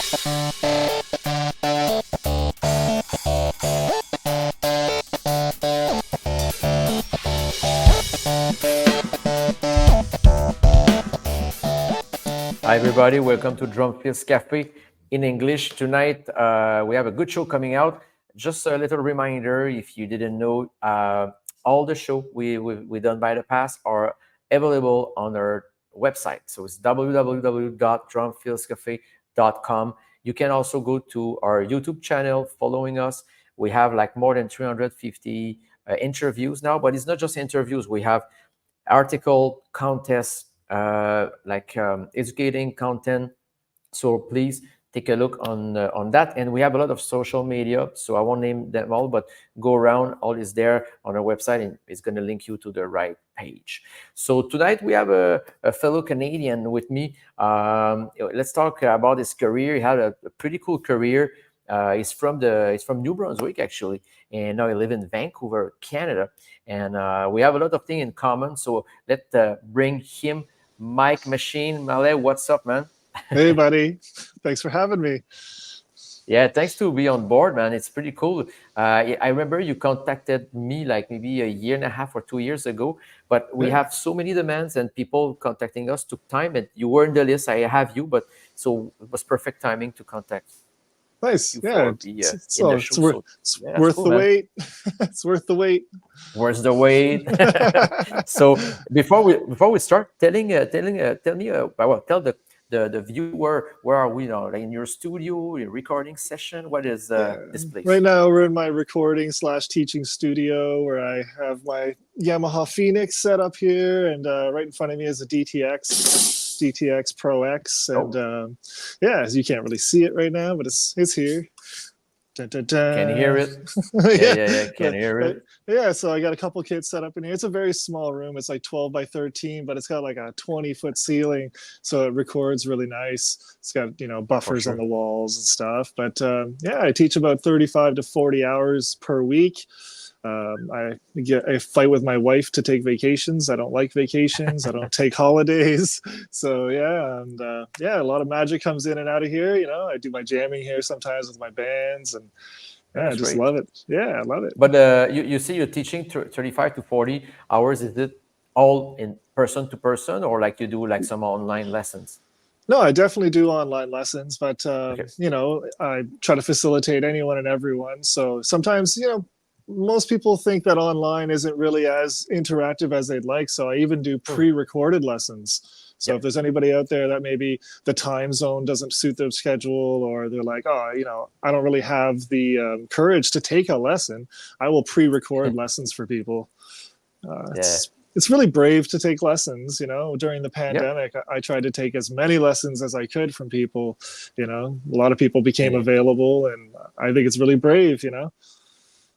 Hi, everybody. Welcome to Drumfills Café in English. Tonight, we have a good show coming out. Just a little reminder, if you didn't know, all the show we done by the past are available on our website. So it's www.drumfillscafe.com. You can also go to our YouTube channel, following us. We have like more than 350 interviews now, but it's not just interviews. We have article contests, educating content. So please take a look on that. And we have a lot of social media. So I won't name them all, but go around. All is there on our website, and it's going to link you to the right page. So tonight we have a fellow Canadian with me. Let's talk about his career. He had a pretty cool career. He's from New Brunswick actually, and now he lives in Vancouver, Canada. And we have a lot of things in common. So let's bring him, Mike Machine Mallais. What's up, man? Hey, buddy. Thanks for having me. Yeah, thanks to be on board, man. It's pretty cool. I remember you contacted me like maybe a year and a half or 2 years ago, but we have so many demands and people contacting us took time, and you were in the list. I have you, but so it was perfect timing to contact. Nice. Yeah. It's worth Cool, the man. wait. It's worth the wait. Where's the wait? So before we start, tell me, tell the viewer, where are we now? Like in your studio, your recording session? What is this place? Right now we're in my recording / teaching studio where I have my Yamaha Phoenix set up here, and right in front of me is a DTX Pro X, and as you can't really see it right now, but it's here. Dun, dun, dun. Can you hear it? Yeah, can hear it. Yeah, so I got a couple kits set up in here. It's a very small room. It's like 12 by 13, but it's got like a 20-foot ceiling, so it records really nice. It's got, buffers on the walls and stuff. But I teach about 35 to 40 hours per week. I fight with my wife to take vacations. I don't like vacations. I don't take holidays. So a lot of magic comes in and out of here. I do my jamming here sometimes with my bands, and I just love it. Yeah, I love it. But you see, you're teaching 35 to 40 hours. Is it all in person to person, or like you do like some online lessons? No, I definitely do online lessons, but I try to facilitate anyone and everyone. So sometimes, most people think that online isn't really as interactive as they'd like. So I even do pre-recorded lessons. So if there's anybody out there that maybe the time zone doesn't suit their schedule, or they're like, I don't really have the courage to take a lesson, I will pre-record lessons for people. It's really brave to take lessons. During the pandemic, I tried to take as many lessons as I could from people. A lot of people became available, and I think it's really brave.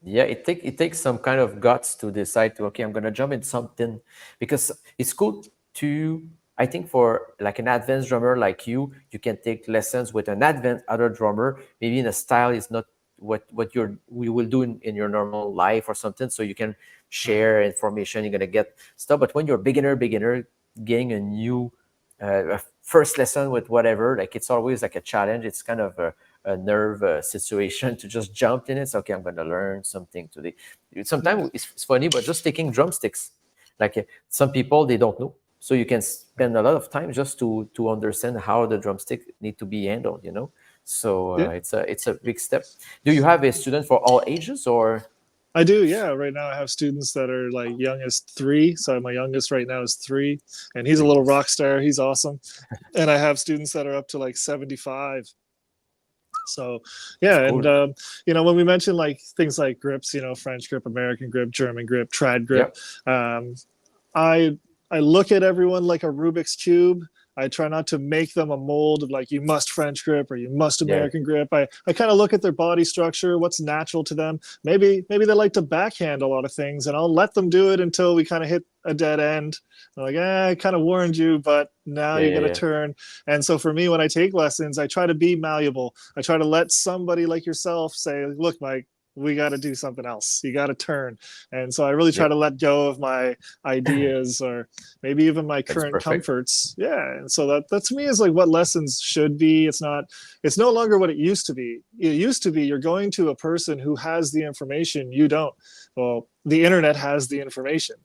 Yeah, it takes some kind of guts to decide to, I'm going to jump in something, because it's cool to, I think, for like an advanced drummer like you can take lessons with an advanced other drummer, maybe in a style is not what we will do in your normal life or something. So you can share information, you're going to get stuff. But when you're beginner, getting a new first lesson with whatever, like it's always like a challenge. It's kind of a nerve situation to just jump in it. So, I'm going to learn something today. Sometimes it's funny, but just taking drumsticks, like some people, they don't know. So you can spend a lot of time just to understand how the drumstick need to be handled, So it's a big step. Do you have a student for all ages, or? I do, yeah. Right now I have students that are like young as 3. So my youngest right now is 3, and he's a little rock star. He's awesome. And I have students that are up to like 75. So cool. And when we mention like things like grips, French grip, American grip, German grip, trad grip, I look at everyone like a Rubik's Cube. I try not to make them a mold of like, you must French grip or you must American grip. I kind of look at their body structure, what's natural to them. Maybe they like to backhand a lot of things, and I'll let them do it until we kind of hit a dead end. I'm like, I kind of warned you, but now you're going to turn. And so for me, when I take lessons, I try to be malleable. I try to let somebody like yourself say, look, Mike, we got to do something else. You got to turn. And so I really try Yep. to let go of my ideas or maybe even my That's current perfect. comforts. Yeah. And so that to me is like what lessons should be. It's no longer what it used to be. It used to be you're going to a person who has the information, you don't. Well, the internet has the information,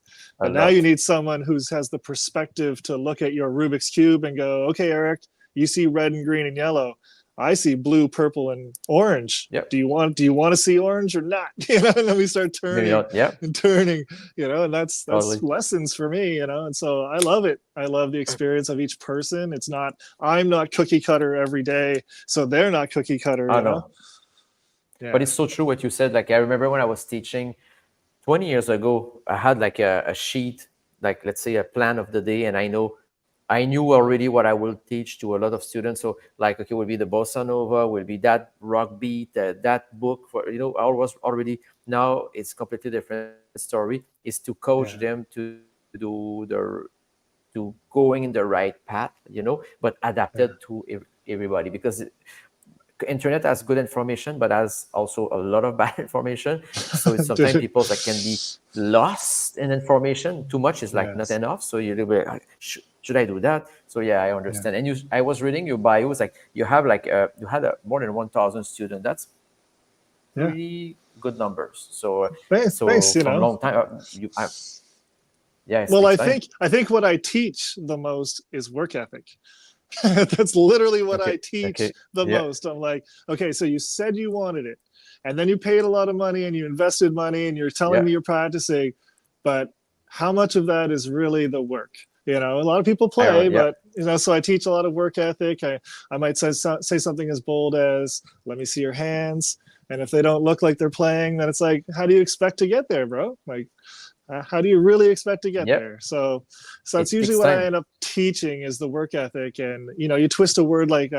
A but now you lot. need someone who has the perspective to look at your Rubik's Cube and go, okay, Eric, you see red and green and yellow. I see blue, purple, and orange. Yep. Do you want to see orange or not? And then we start Maybe turning not. Yep. and turning, and that's Totally. lessons for me, and so I love it. I love the experience of each person. It's not I'm not cookie cutter every day, so they're not cookie Oh cutter. no. But Yeah. it's so true what you said. Like I remember when I was teaching 20 years ago, I had like a sheet, like let's say a plan of the day, and I knew already what I will teach to a lot of students. So like, okay, will be the bossa nova, will be that rock beat, that book for I was already. Now it's completely different story. Is to coach Yeah. them to do to going in the right path, but adapted Yeah. to everybody because internet has good information but has also a lot of bad information, so it's sometimes Dude. people that can be lost in information. Too much is like not Yes. enough, so you'll be like, should I do that? So yeah, I Yeah. understand. And I was reading your bio. It's like you have like you had more than 1,000 students. That's Yeah. pretty good numbers. So Thanks. from long time yeah, it Well, takes I time. think I think what I teach the most is work ethic. That's literally what I Okay. teach Okay. the Yeah. most. I'm like, okay, so you said you wanted it, and then you paid a lot of money and you invested money and you're telling Yeah. me you're practicing, but how much of that is really the work? A lot of people play, Yeah. but so I teach a lot of work ethic. I might say something as bold as, "Let me see your hands," and if they don't look like they're playing, then it's like, how do you expect to get there, bro? Like, how do you really expect to get Yep. there? So that's It usually takes what I time. end up teaching is the work ethic. And you twist a word like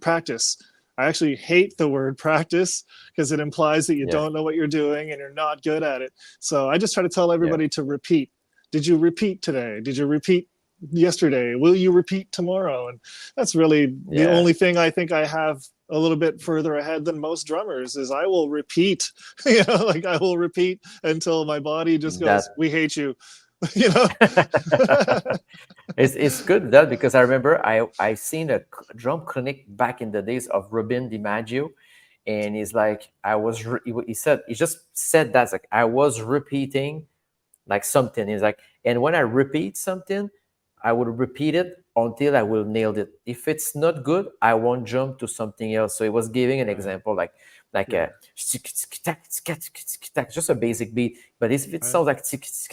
practice. I actually hate the word practice because it implies that you Yeah. don't know what you're doing and you're not good at it. So I just try to tell Yeah. everybody to repeat. Did you repeat today? Did you repeat yesterday? Will you repeat tomorrow? And that's really the Yeah. only thing I think I have a little bit further ahead than most drummers is I will repeat. Like I will repeat until my body just goes, That "We hate you." you know. it's good that because I remember I seen a drum clinic back in the days of Ruben DiMaggio, and he's like he said he just said that's like I was repeating like something. He's like, and when I repeat something, I would repeat it until I will nail it. If it's not good, I won't jump to something else. So he was giving an Right. example like Yeah. a just a basic beat. But if it Right. sounds like it's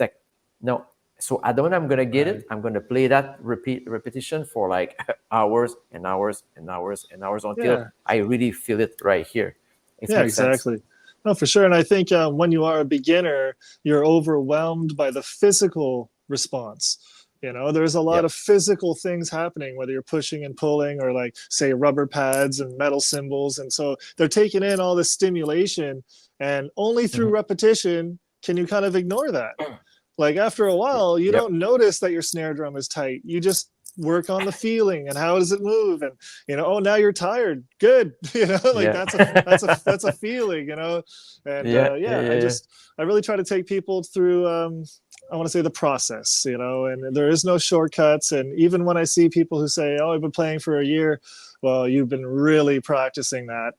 like no. So I don't. I'm gonna get Right. it. I'm gonna play that repetition for like hours and hours and hours and hours until Yeah. I really feel it right here. It Yeah. makes sense. Exactly. No, for sure. And I think when you are a beginner, you're overwhelmed by the physical response. There's a lot Yeah. of physical things happening, whether you're pushing and pulling or like, say, rubber pads and metal cymbals. And so they're taking in all this stimulation, and only through Mhm. repetition can you kind of ignore that. Like after a while, you Yep. don't notice that your snare drum is tight. You just work on the feeling and how does it move, and oh, now you're tired. Good. Like Yeah. that's a feeling. And Yeah, yeah, yeah, yeah, yeah. I really try to take people through. I want to say the process, and there is no shortcuts. And even when I see people who say, "Oh, I've been playing for a year," well, you've been really practicing that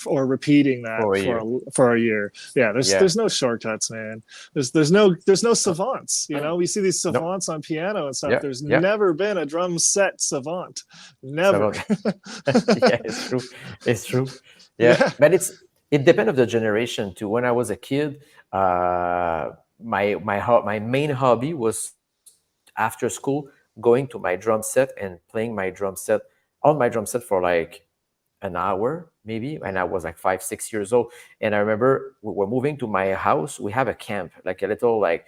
or repeating that For a for year. for a year. Yeah, Yeah. there's no shortcuts, man. There's no savants. We see these No. savants on piano and stuff. Yeah, There's yeah. never been a drum set savant. Never. Seven. Yeah, it's true. It's true. Yeah, Yeah. but it depends of the generation too. When I was a kid, my main hobby was after school going to my drum set and playing my drum set on my drum set for like an hour maybe, and I was like 5 6 years old. And I remember we were moving to my house. We have a camp, like a little like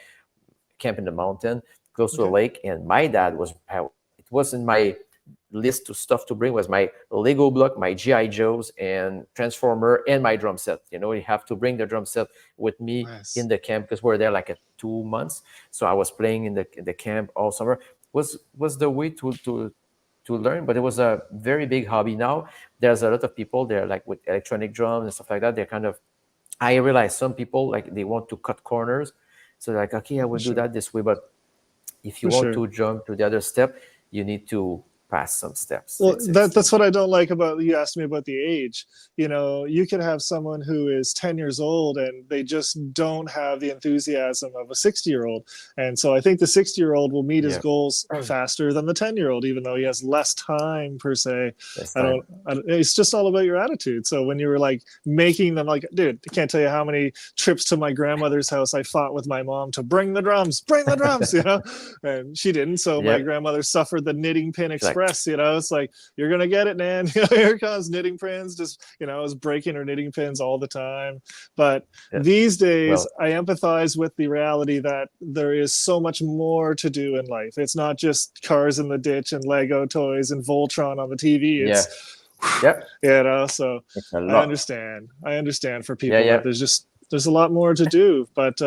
camp in the mountain close to a Okay. lake, and my dad was it was in my list to stuff to bring was my Lego block, my GI Joes, and Transformer, and my drum set. You have to bring the drum set with me Nice. in the camp because we're there like a 2 months. So I was playing in the camp all summer. Was the way to to learn, but it was a very big hobby. Now there's a lot of people there, like with electronic drums and stuff like that. They're kind of, I realize some people like they want to cut corners, so like, okay, I For will do sure. that this way. But if you For want sure. to jump to the other step, you need to pass some steps. Well, It's that's what I don't like about, you asked me about the age. You know, you could have someone who is 10 years old and they just don't have the enthusiasm of a 60-year-old. And so I think the 60-year-old will meet his yeah, goals faster than the 10-year-old, even though he has less time per se. this I time. don't, it's just all about your attitude. So when you were like making them, like, dude, I can't tell you how many trips to my grandmother's house I fought with my mom to bring the drums, you know, and she didn't. So my Yep. grandmother suffered the knitting pin She's like, express, you know, it's like, you're gonna get it, man. You know, here comes knitting pins. Just, you know, I was breaking her knitting pins all the time. But yeah, these days, well, I empathize with the reality that there is so much more to do in life. It's not just cars in the ditch and Lego toys and Voltron on the TV. yeah, It's, yep, you know, so it's a I lot. understand. I understand for Yeah, people yeah, that there's a lot more to do. But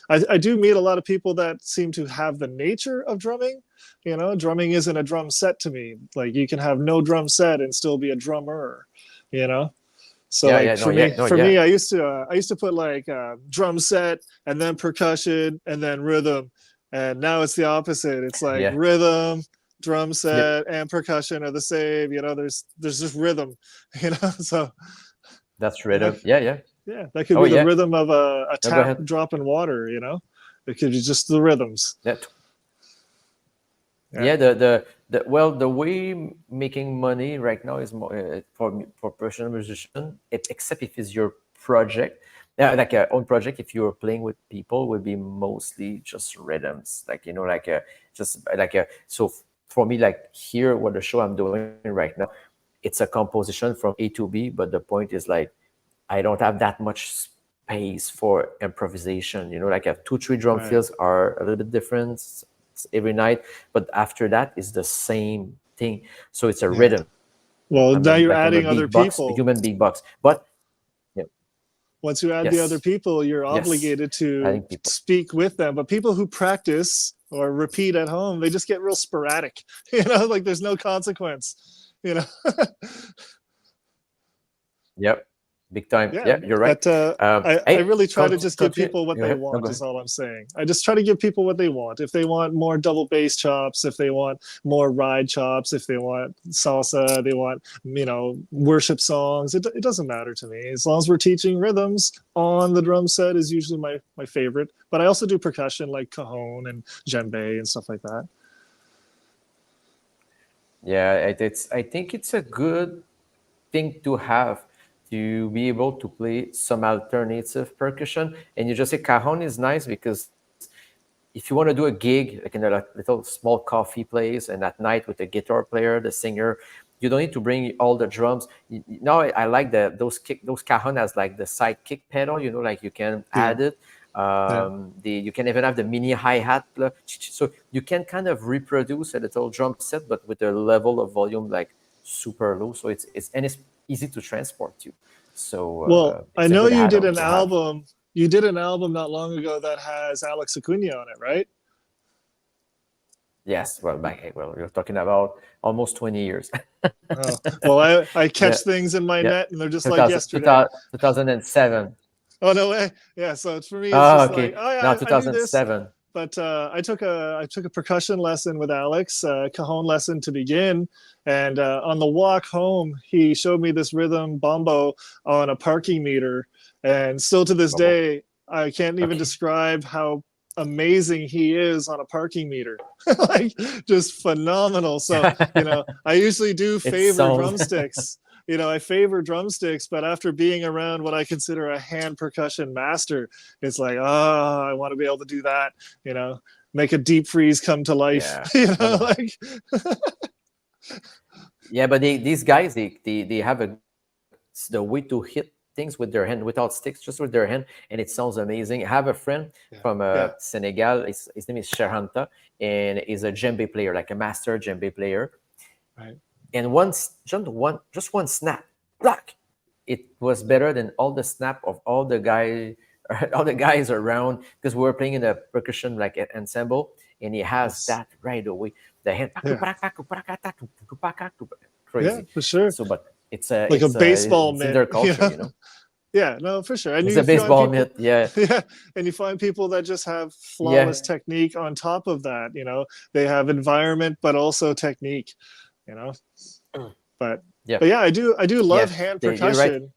I do meet a lot of people that seem to have the nature of drumming. You know, drumming isn't a drum set to me. Like, you can have no drum set and still be a drummer. You know, so yeah, like yeah, no, yeah, no, for yeah, me, I used to put like drum set and then percussion and then rhythm, and now it's the opposite. It's like yeah, rhythm, drum flip. set, and percussion are the same. You know, there's just rhythm. You know, so That's and that rhythm. Yeah, yeah. yeah, that could Oh, be the yeah. rhythm of a No, go tap ahead. dropping water. You know, it could be just the rhythms. That Yeah, yeah, the well, the way making money right now is more for professional musician. Except if it's your project, yeah, like a own project. If you're playing with people, would be mostly just rhythms, like like just like a. So for me, like here, what the show I'm doing right now, it's a composition from A to B. But the point is like I don't have that much space for improvisation. Like I have two, three drum right. fills are a little bit different every night, but after that is the same thing. So it's a Yeah. rhythm. Well, now you're I'm a adding other beatbox, a people. human beatbox. But yeah, Once you add the other yes, people, you're yes, obligated adding to people. speak with them. But people who practice or repeat at home, they just get real sporadic. You know, like there's no consequence. You know, Yep, big time. yeah. Yeah, you're right. But I Hey, really try to just give continue. people what Go they ahead. No, want. go Is ahead. all I'm saying. I just try to give people what they want. If they want more double bass chops, if they want more ride chops, if they want salsa, they want worship songs. It doesn't matter to me as long as we're teaching rhythms on the drum set is usually my favorite. But I also do percussion like cajon and djembe and stuff like that. Yeah, I think it's a good thing to have to be able to play some alternative percussion. And you just say cajon is nice because if you want to do a gig, like in a little small coffee place, and at night with the guitar player, the singer, you don't need to bring all the drums. Now I like those cajon has like the side kick pedal. Like you can Yeah, add it. yeah. You can even have the mini hi hat, so you can kind of reproduce a little drum set, but with a level of volume like super low. So it's easy to transport you. So Well, I it's a know good you did add-on an to have. album. You did an album not long ago that has Alex Acuna on it, right? Yes, well, you're talking about almost 20 years. Oh, well, I Yeah, catch things in my yeah. net and they're just like 2000, yesterday. 2007. Oh, no way. Yeah. So it's, for me, it's Oh, just like, okay. oh Now yeah, I knew this, 2007. but I took a percussion lesson with Alex, cajon lesson to begin, and on the walk home, he showed me this rhythm bombo on a parking meter, and still to this Bubble. day, I can't even Okay. describe how amazing he is on a parking meter. Like, just phenomenal. So I usually do It favor sounds. drumsticks. I favor drumsticks, but after being around what I consider a hand percussion master, it's like, oh, I want to be able to do that, you know, make a deep freeze come to life, Yeah. No, no. like, Yeah, but these guys, they have the way to hit things with their hand without sticks, just with their hand, and it sounds amazing. I have a friend yeah, from yeah, Senegal. His name is Sherhanta, and he's a djembe player, like a master djembe player. right. And just one snap, black. It was better than all the snap of all the guys around because we were playing in a percussion like ensemble, and he has Yes. that right away. The hand, Yeah. Yeah, crazy. for sure. So, but Like a baseball it's in mitt, their culture, you know. Yeah, no, for sure. And It's you a find baseball people, mitt, yeah, yeah, and you find people that just have yeah, flawless technique on top of that. They have environment, but also technique. You know, but yeah, but yeah, I do yeah. love hand You're right. percussion,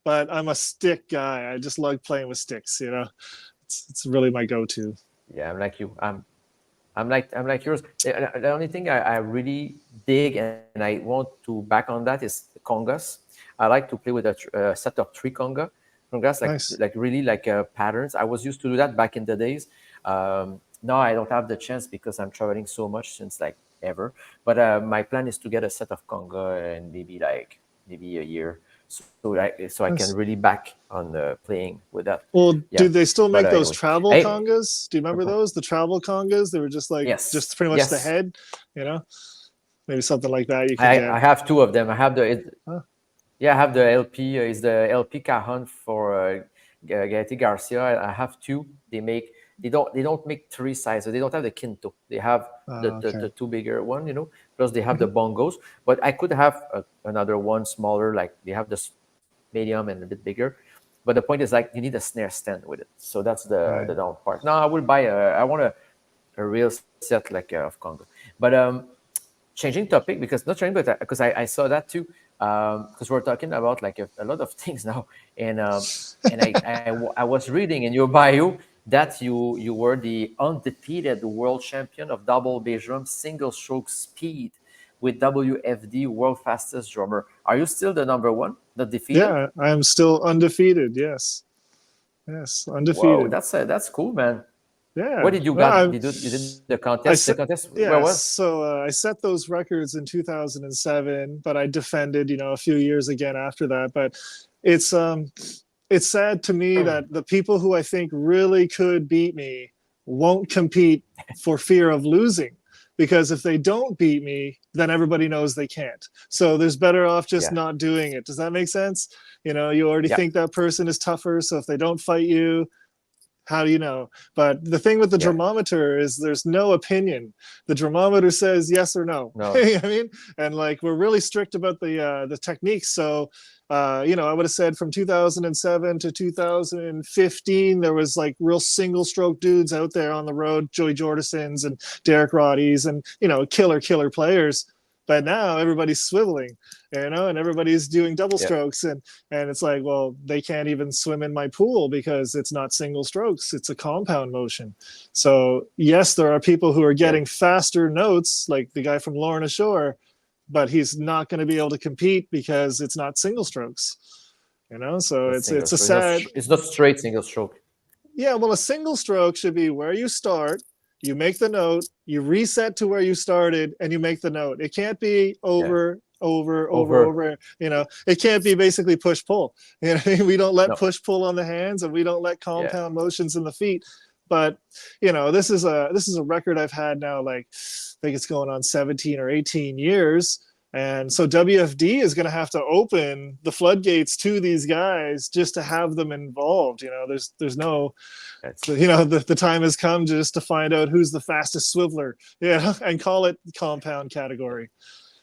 but I'm a stick guy. I just like playing with sticks. It's really my go-to. Yeah, I'm like you. I'm like yours. The only thing I really dig and I want to back on that is congas. I like to play with a set of three congas Nice. like really like patterns. I was used to do that back in the days. Now I don't have the chance because I'm traveling so much since like ever. But my plan is to get a set of conga and maybe a year, so I can really Nice. back on playing with that. Well, Yeah. do they still But make those anyway, travel hey, congas? Do you remember those? The travel congas? They were just yes, pretty much the yes. head, you know? Maybe something like that you could get. I have two of them. I have Huh? yeah, I have the LP. Is the LP Cajon for Gaetti Garcia. I have two. They don't make three sizes. They don't have the Quinto. They have Okay. the two bigger one, you know. Plus they have the Mhm. bongos. But I could have another one smaller. Like they have this medium and a bit bigger. But the point is like you need a snare stand with it. So that's the Right. down part. Now I will buy I want a real set like of Congo. But changing topic because not changing, but because I saw that too. Because we're talking about like a lot of things now, and I was reading in your bio that you were the undefeated world champion of double bass drum single stroke speed with WFD world fastest drummer. Are you still the number one, not defeated? Yeah, I am still undefeated. Yes. Yes, Whoa, undefeated. that's cool, man. Where Yeah. did you Well, got? You did the contest? The I set, contest where yeah, was? so I set those records in 2007, but I defended, a few years again after that. But it's it's sad to me that the people who I think really could beat me won't compete for fear of losing. Because if they don't beat me, then everybody knows they can't. So there's better off just Yeah, not doing it. Does that make sense? You already yeah, think that person is tougher. So if they don't fight you, how do you know? But the thing with the yeah. drummometer is there's no opinion. The drummometer says yes or no. No, I mean, and like we're really strict about the techniques. So I would have said from 2007 to 2015, there was like real single stroke dudes out there on the road, Joey Jordisons and Derek Roddy's, and killer players. But now everybody's swiveling, and everybody's doing double yeah, strokes, and it's like, well, they can't even swim in my pool because it's not single strokes, it's a compound motion. So yes, there are people who are yeah. getting faster notes, like the guy from Lorna Shore, but he's not going to be able to compete because it's not single strokes. So Not it's single it's a stroke. sad. It's not straight single stroke. Yeah, well, a single stroke should be where you start, you make the note, you reset to where you started, and you make the note. It can't be Yeah, over, over, over, over. over. It can't be basically push pull. We don't let No, push pull on the hands, and we don't let yeah, compound motions in the feet. But this is a record I've had now, like I think it's going on 17 or 18 years. And so WFD is going to have to open the floodgates to these guys just to have them involved. There's no, that's the time has come just to find out who's the fastest swiveler, and call it compound category.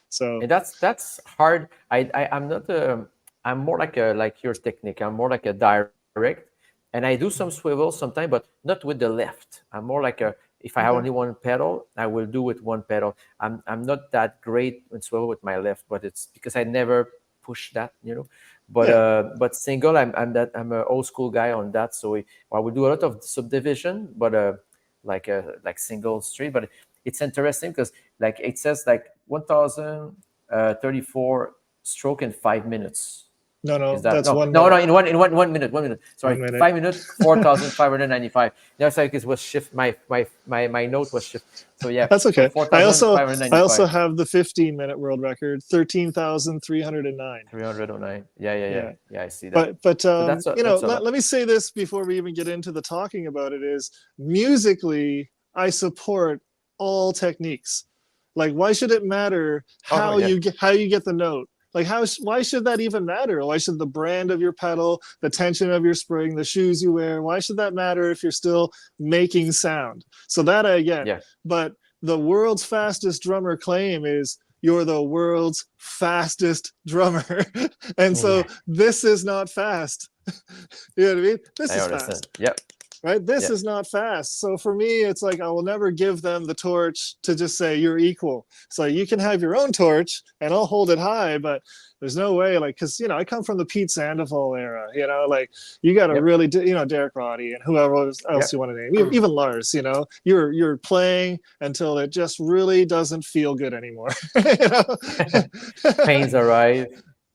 So and that's hard. I'm not a. I'm more like a like your technique. I'm more like a direct, and I do some swivel sometimes, but not with the left. I'm more like a. If I have only okay, one pedal, I will do with one pedal. I'm not that great in swivel with my left, but it's because I never push that, you know. yeah, But single, I'm an old school guy on that. So I will do a lot of subdivision, but like single street. But it's interesting because like it says like 1034 stroke in 5 minutes. no, Is no, that that's no, one no, no? minute. In 1 minute, 1 minute. Sorry, 1 minute. 5 minutes, 4,595. That's like it was shift. My note was shift. So yeah, That's so okay. four I thousand also five hundred I ninety-five. also have the 15-minute world record, 13,309. 309. Yeah, yeah, yeah, Yeah. yeah. I see that. But So that's a lot. let me say this before we even get into the talking about it, is musically I support all techniques. Like, why should it matter Oh no, how yeah, you get the note? Like why should that even matter? Why should the brand of your pedal, the tension of your spring, the shoes you wear, why should that matter if you're still making sound? So that I get. Yeah. But the world's fastest drummer claim is you're the world's fastest drummer. And so Yeah. this is not fast. You know what I mean? This I is understand. fast. Yep. Right? This Yeah. is not fast. So for me, it's like I will never give them the torch to just say you're equal. So you can have your own torch and I'll hold it high, but there's no way, like, because, you know, I come from the Pete Sandoval era, you know, like you got to Yep. really, you know, Derek Roddy and whoever else Yep. you want to name, even Lars, you know, you're playing until it just really doesn't feel good anymore. You know? Pains arrive.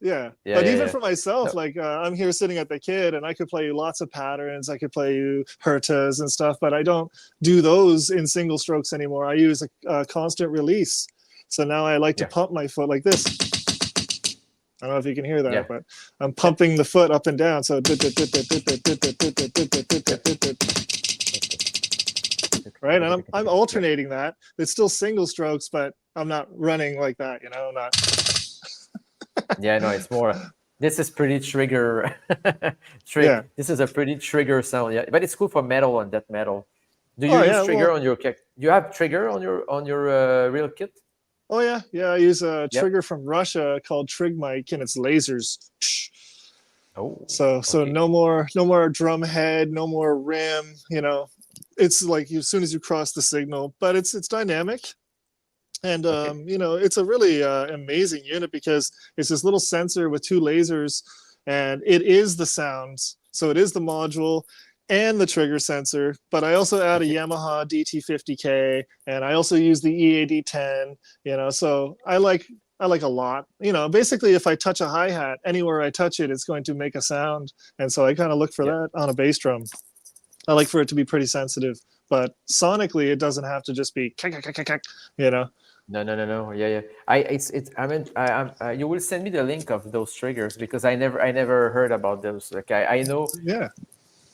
Yeah. Yeah. But Yeah. even Yeah. for myself, No. like I'm here sitting at the kid and I could play you lots of patterns. I could play you hertas and stuff, but I don't do those in single strokes anymore. I use a constant release. So now I like to Yeah. pump my foot like this. I don't know if you can hear that, Yeah. but I'm pumping the foot up and down. So right, and I'm alternating that. It's still single strokes, but I'm not running like that, you know, not. Yeah, no, it's more. This is pretty trigger. Yeah. This is a pretty trigger sound. Yeah, but it's cool for metal and death metal. Do you Oh use yeah, trigger well, on your kick? Do you have trigger on your real kit? oh yeah, yeah. I use a Yep. trigger from Russia called Trig Mic, and it's lasers. Oh, So okay. no more drum head, no more rim. You know, it's like as soon as you cross the signal, but it's dynamic. And Okay. you know, it's a really amazing unit because it's this little sensor with two lasers, and it is the sounds. So it is the module and the trigger sensor. But I also add a Okay. Yamaha DT50K, and I also use the EAD10. You know, so I like a lot. You know, basically, if I touch a hi hat anywhere I touch it, it's going to make a sound, and so I kind of look for Yeah. that on a bass drum. I like for it to be pretty sensitive, but sonically, it doesn't have to just be, you know. No, no, no, no. Yeah, yeah. It's. I mean, you will send me the link of those triggers because I never heard about those. Like, Yeah.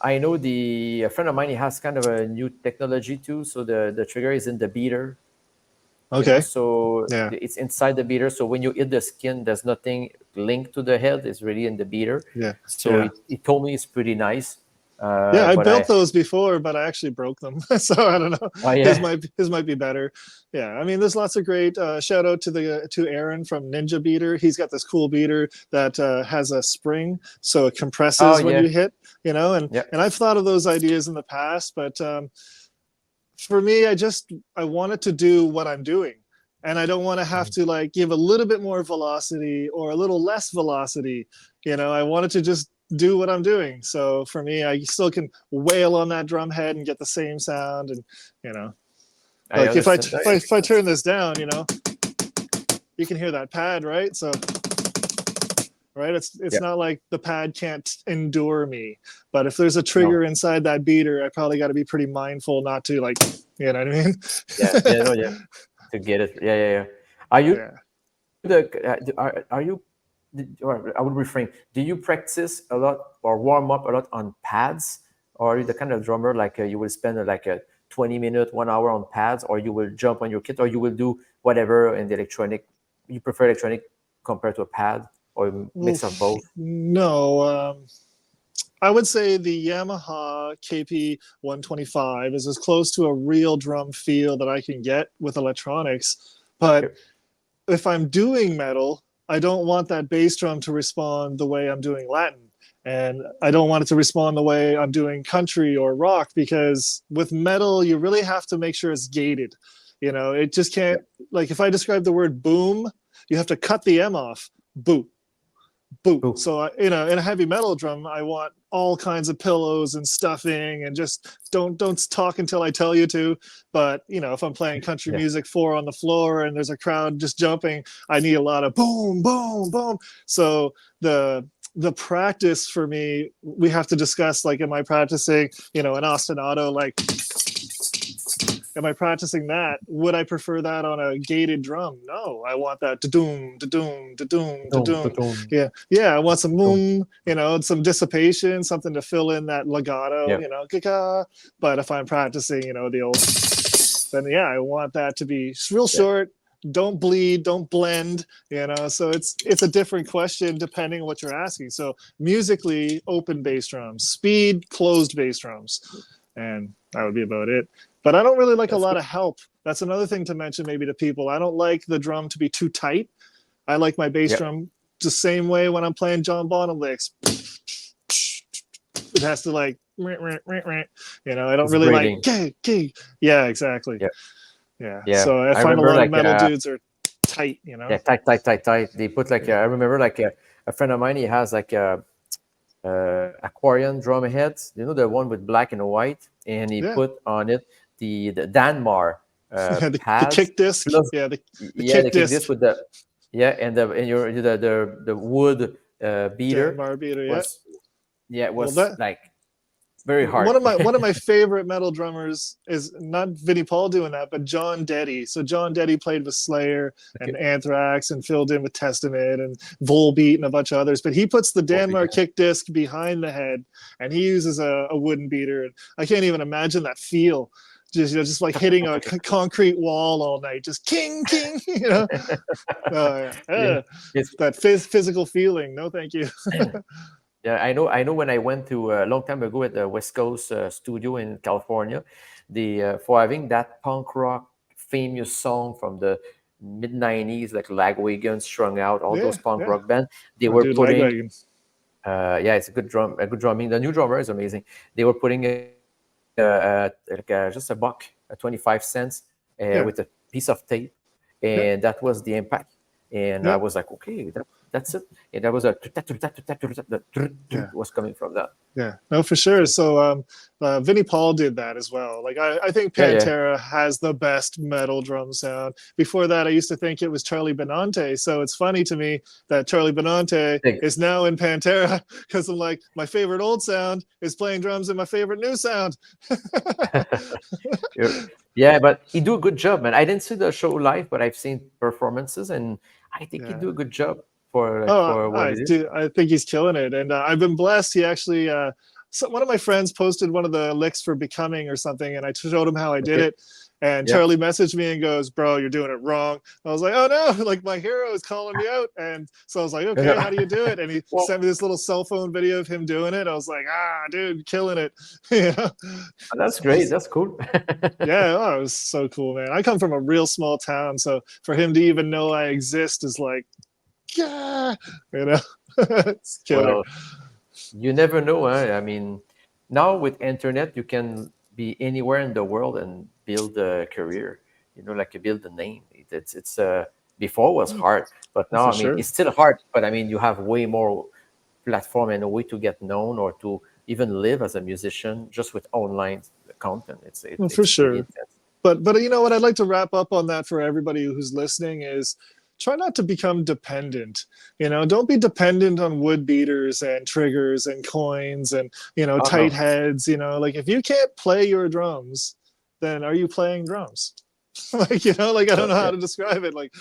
I know a friend of mine. He has kind of a new technology too. So the trigger is in the beater. Okay. So Yeah. it's inside the beater. So when you hit the skin, there's nothing linked to the head. It's really in the beater. Yeah. So Yeah. it told me it's pretty nice. Yeah, I But built those before, but I actually broke them. So I don't know. oh yeah. His might be better. Yeah, I mean, there's lots of great. Shout out to Aaron from Ninja Beater. He's got this cool beater that has a spring, so it Oh compresses when yeah. you hit. You know, Yeah. and I've thought of those ideas in the past, but for me, I wanted to do what I'm doing, and I don't want to have Mhm. to like give a little bit more velocity or a little less velocity. You know, I wanted to just do what I'm doing. So for me, I still can wail on that drum head and get the same sound, and you know, I like understand. if I turn this down, you know, you can hear that pad, right? So right, it's Yeah. not like the pad can't endure me, but if there's a No. trigger inside that beater, I probably got to be pretty mindful not to like, you know what I mean? Yeah. Yeah. No. Yeah. To get it. Yeah. Yeah. Yeah. Are you Yeah. are you? Or I would reframe. Do you practice a lot or warm up a lot on pads, or are you the kind of drummer like you will spend like a 20 minute, 1 hour on pads, or you will jump on your kit, or you will do whatever in the electronic? You prefer electronic compared to a pad, or a mix of Oof, both? no, I would say the Yamaha KP 125 is as close to a real drum feel that I can get with electronics. But Okay. if I'm doing metal, I don't want that bass drum to respond the way I'm doing Latin. And I don't want it to respond the way I'm doing country or rock because with metal, you really have to make sure it's gated. You know, it just Yeah. can't, like, if I describe the word boom, you have to cut the M off. Boom, boom. Ooh. So, you know, in a heavy metal drum, I want all kinds of pillows and stuffing and just don't talk until I tell you to. But you know, if I'm playing country Yeah. music four on the floor and there's a crowd just jumping, I need a lot of boom, boom, boom. So the practice for me, we have to discuss, like, am I practicing, you know, an ostinato, like, am I practicing that? Would I prefer that on a gated drum? No, I want that da-doom, da-doom, da-doom, Boom, da-doom. boom, Yeah, yeah, I want some boom. boom, you know, some dissipation, something to fill in that legato, Yeah. you know, kika. But if I'm practicing, you know, the old, then yeah, I want that to be real Yeah. short, don't bleed, don't blend, so it's a different question depending on what you're asking. So musically, open bass drums, speed, closed bass drums, and that would be about it. But I don't really like a That's lot good. of help. That's another thing to mention maybe to people. I don't like the drum to be too tight. I like my bass Yeah, drum the same way when I'm playing John Bonham licks. It has to like, I don't it's really like, breathing. yeah, exactly. Yeah, Yeah. yeah. So I I find a remember lot of like metal dudes are tight. yeah, tight, tight, tight, tight. They put like Yeah. I remember like a friend of mine. He has like aquarium drum heads. You know the one with black and white, and he Yeah. put on it the Danmar the pads kick disc. plus Yeah. The yeah kick the kick disc. this with the yeah and your the wood Dan beater Barbeater. Yeah. was yeah it Well, was that like very hard. one of my favorite metal drummers is not Vinnie Paul doing that, but John Deddy. So John Deddy played with Slayer and Okay, Anthrax and filled in with Testament and Volbeat and a bunch of others. But he puts the oh, Danmar kick disc behind the head, and he uses a wooden beater. And I can't even imagine that feel. Just like hitting a concrete wall all night, just king, king. Oh, yeah, yeah. it's That physical feeling. No, thank you. yeah, I know when I went to a long time ago at the West Coast studio in California, the for having that punk rock famous song from the mid '90s, like Lagwagon, Strung Out, all those Yeah, punk yeah. rock bands, they Oh, were dude, putting Lagwagon. yeah, it's a good drumming. The new drummer is amazing. They were putting like just a buck, 25 cents Yeah, with a piece of tape, yeah, and that was the impact. And I yeah, was like, okay, that's it. And that was a yeah. was coming from that. Yeah, no, for sure. So So, Vinnie Paul did that as well. Like, I think yeah, yeah. Pantera has the best metal drum sound. Before that, I used to think it was Charlie Benante. So it's funny to me that Charlie Benante Big. is now in Pantera because I'm like, my favorite old sound is playing drums in my favorite new sound. Yeah, but he do a good job, man. I didn't see the show live, but I've seen performances, and I think he Yeah. do a good job for like Oh, for what I it is. do. I think he's killing it, and I've been blessed. He actually, one of my friends posted one of the licks for "Becoming" or something, and I showed him how I did Okay. it. And Yeah. Charlie messaged me and goes, "Bro, you're doing it wrong." I was like, "Oh no!" Like my hero is calling me out, and so I was like, "Okay, how do you do it?" And he Well, sent me this little cell phone video of him doing it. I was like, "Ah, dude, killing it!" Yeah, that's great. That's cool. yeah. Oh, it was so cool, man. I come from a real small town, so for him to even know I exist is like, yeah, you know, it's killer. Well, you never know. Huh? I mean, now with internet, you can be anywhere in the world and build a career. You know, like you build a name. It's before was hard, but now For I mean sure. it's still hard. But I mean you have way more platform and a way to get known or to even live as a musician just with online content. Well, for It's pretty sure. intense. But you know what? I'd like to wrap up on that for everybody who's listening is try not to become dependent. Don't be dependent on wood beaters and triggers and coins and Oh tight no, heads. Like if you can't play your drums, then are you playing drums? Like I don't know how yeah, to describe it. Like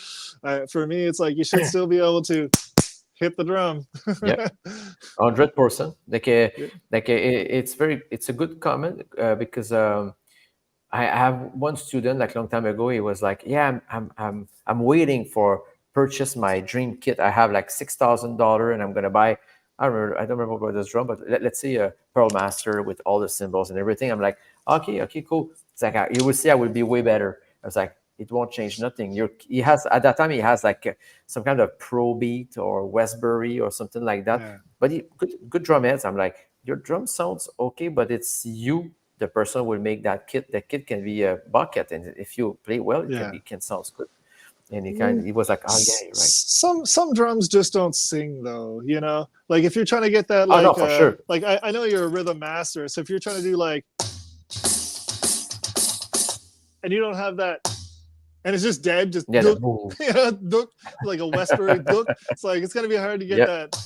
for me, it's like you should still be able to hit the drum. yeah. 100%. Yeah. It's a good comment because I have one student like long time ago. He was like, "Yeah, I'm waiting for purchase my dream kit. I have like $6,000, and I'm gonna buy. I don't remember about this drum, but let's say a Pearl Master with all the symbols and everything." I'm like, "Okay, cool." It's like you will see, I will be way better. I was like, "It won't change nothing." He has at that time he has like some kind of Pro Beat or Westbury or something like that. Yeah. But good drum heads. I'm like, your drum sounds okay, but it's you the person will make that kit. The kit can be a bucket, and if you play well, Yeah. it can sound good. And Mm, he was like, oh yeah, you're right. some drums just don't sing though. Like if you're trying to get that Oh no, for sure. like I know you're a rhythm master, so if you're trying to do like and you don't have that and it's just dead, just Yeah, the dook, boom. dook, like a Westbury dook. It's like it's gonna be hard to get Yeah, that,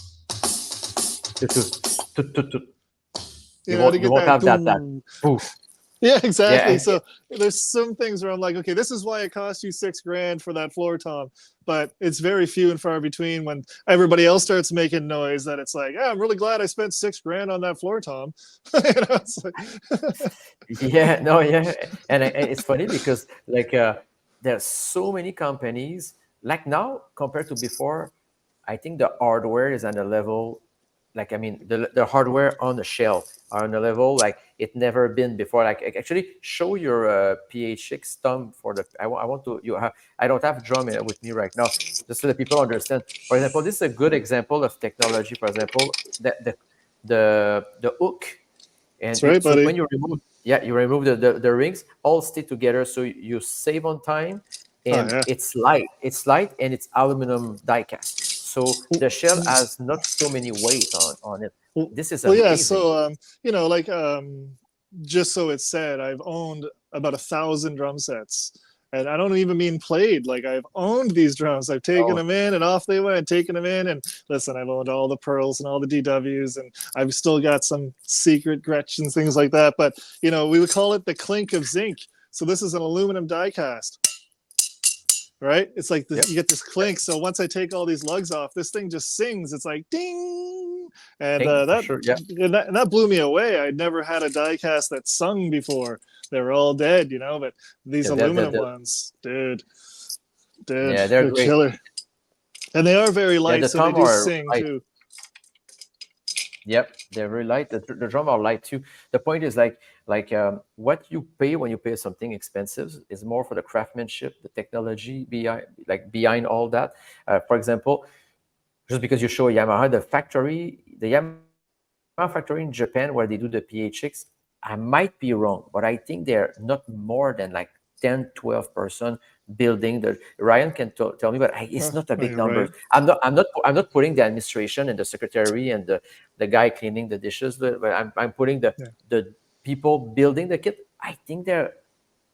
you to get won't that have that doom. poof. Yeah, exactly. Yeah, So there's some things where I'm like, okay, this is why it cost you $6,000 for that floor tom, but it's very few and far between when everybody else starts making noise that it's like, yeah, I'm really glad I spent $6,000 on that floor tom. It's like, yeah, no, yeah, and it's funny because like there's so many companies like now compared to before. I think the hardware is on a level, like I mean, the hardware on the shelf are on a level like it never been before. Like actually, show your PHX thumb for the. I want to you have. I don't have drum with me right now, just so that people understand. For example, this is a good example of technology. For example, the hook, and That's right, so buddy. when you remove, yeah, you remove the rings, all stick together, so you save on time, Oh and yeah. it's light and it's aluminum die cast, so the shell has not so many weight on it. This is Well, yeah. amazing. So, like, just so it's said, I've owned about 1,000 drum sets, and I don't even mean played. Like, I've owned these drums. I've taken Oh, them in, and off they went, taking them in, and listen, I've owned all the pearls and all the DWs, and I've still got some secret Gretchens, things like that. But we would call it the clink of zinc. So this is an aluminum die cast, right? It's like this, yep, you get this yep. clink. So once I take all these lugs off, this thing just sings. It's like ding, and Thing for sure. Yeah, that blew me away. I'd never had a die cast that sung before. They were all dead, but these yeah, aluminum ones, dude, yeah, they're they're great. killer, and they are very Yeah, light, the so they tom do are sing light. too. Yep, they're very light. The drum are light too. The point is what you pay when you pay something expensive is more for the craftsmanship, the technology behind all that. For example, just because you show Yamaha, the Yamaha factory in Japan where they do the PHX, I might be wrong, but I think they're not more than like 10-12% building. The Ryan can tell me, but it's not a big Oh, you're numbers. right. I'm not putting the administration and the secretary and the guy cleaning the dishes, but I'm putting Yeah. the people building the kit. I think they're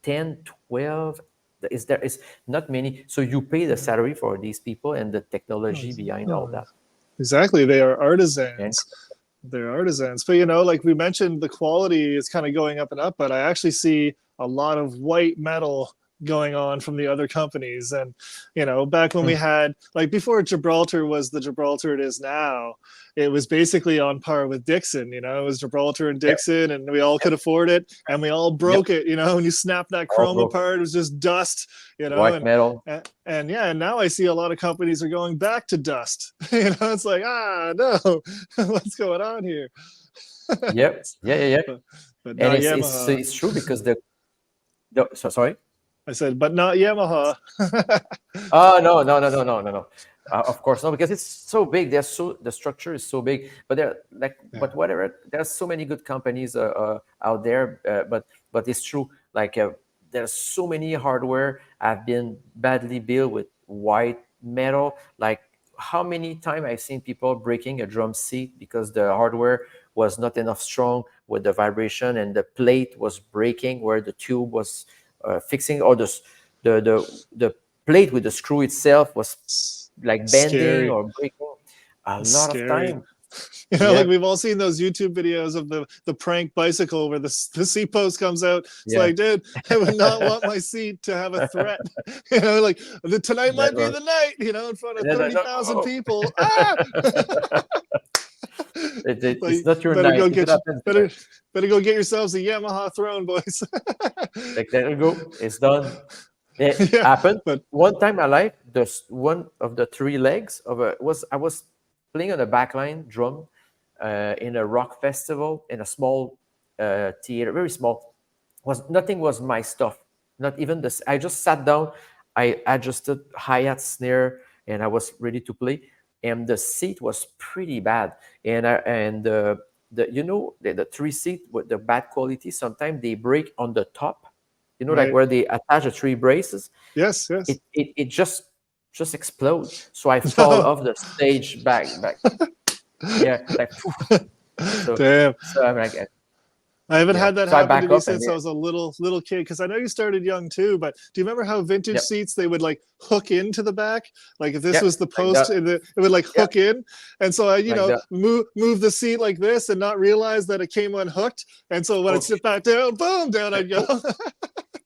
10, 12. Is not many, so you pay the Yeah. salary for these people and the Oh, technology behind all oh, that. exactly. They are And artisans. They're artisans. But like we mentioned, the quality is kind of going up and up, but I actually see a lot of white metal going on from the other companies. And back when we had, like, before Gibraltar was the Gibraltar it is now, it was basically on par with Dixon. It was Gibraltar and yep, Dixon, and we all could afford it, and we all yep, broke it. And you snap that all chrome broke. apart, it was just dust. White metal. And yeah, and now I see a lot of companies are going back to dust. It's like, no, what's going on here? Yep, yeah, yeah, yeah. but, but And not it's Yamaha. it's true because sorry. I said, but not Yamaha. Oh, no, no, no, no, no, no, no. Of course, no, because it's so big. The structure is so big, but Yeah. but whatever. There's so many good companies out there, but it's true. There's so many hardware have been badly built with white metal. Like how many times I've seen people breaking a drum seat because the hardware was not enough strong with the vibration and the plate was breaking where the tube was fixing, or the plate with the screw itself was like bending Scary. or breaking a It's lot of scary. time. Like Yep. we've all seen those YouTube videos of the prank bicycle where the seat post comes out. It's Yeah. like, dude, I would not want my seat to have a threat. Like tonight might be Never. the night. In front of No, no, 30,000 no. people. Ah! It's Like not your better night. go If it get you happens, better go get yourselves a Yamaha throne, boys. like there you go. It's done. It Yeah, happened but one time in my life. One of the three legs of a was I was playing on a backline drum in a rock festival in a small theater, very small. Was nothing was my stuff. Not even this. I just sat down. I adjusted hi-hat, snare, and I was ready to play. And the seat was pretty bad. And the three seat with the bad quality. Sometimes they break on the top. Like right. where they attach the three braces. Yes, yes. It just explode. So I fall No. off the stage back. Yeah, like poof. So Damn. so I'm like I haven't yeah. had that So I happen to back me up and since I was a little kid. Because I know you started young too. But do you remember how vintage yep, seats they would like hook into the back? Like if this yep, was the like that. post, it would like Yep, hook in. And so I, like that. move the seat like this and not realize that it came unhooked. And so when it Hook. sit back down, boom, down I'd go.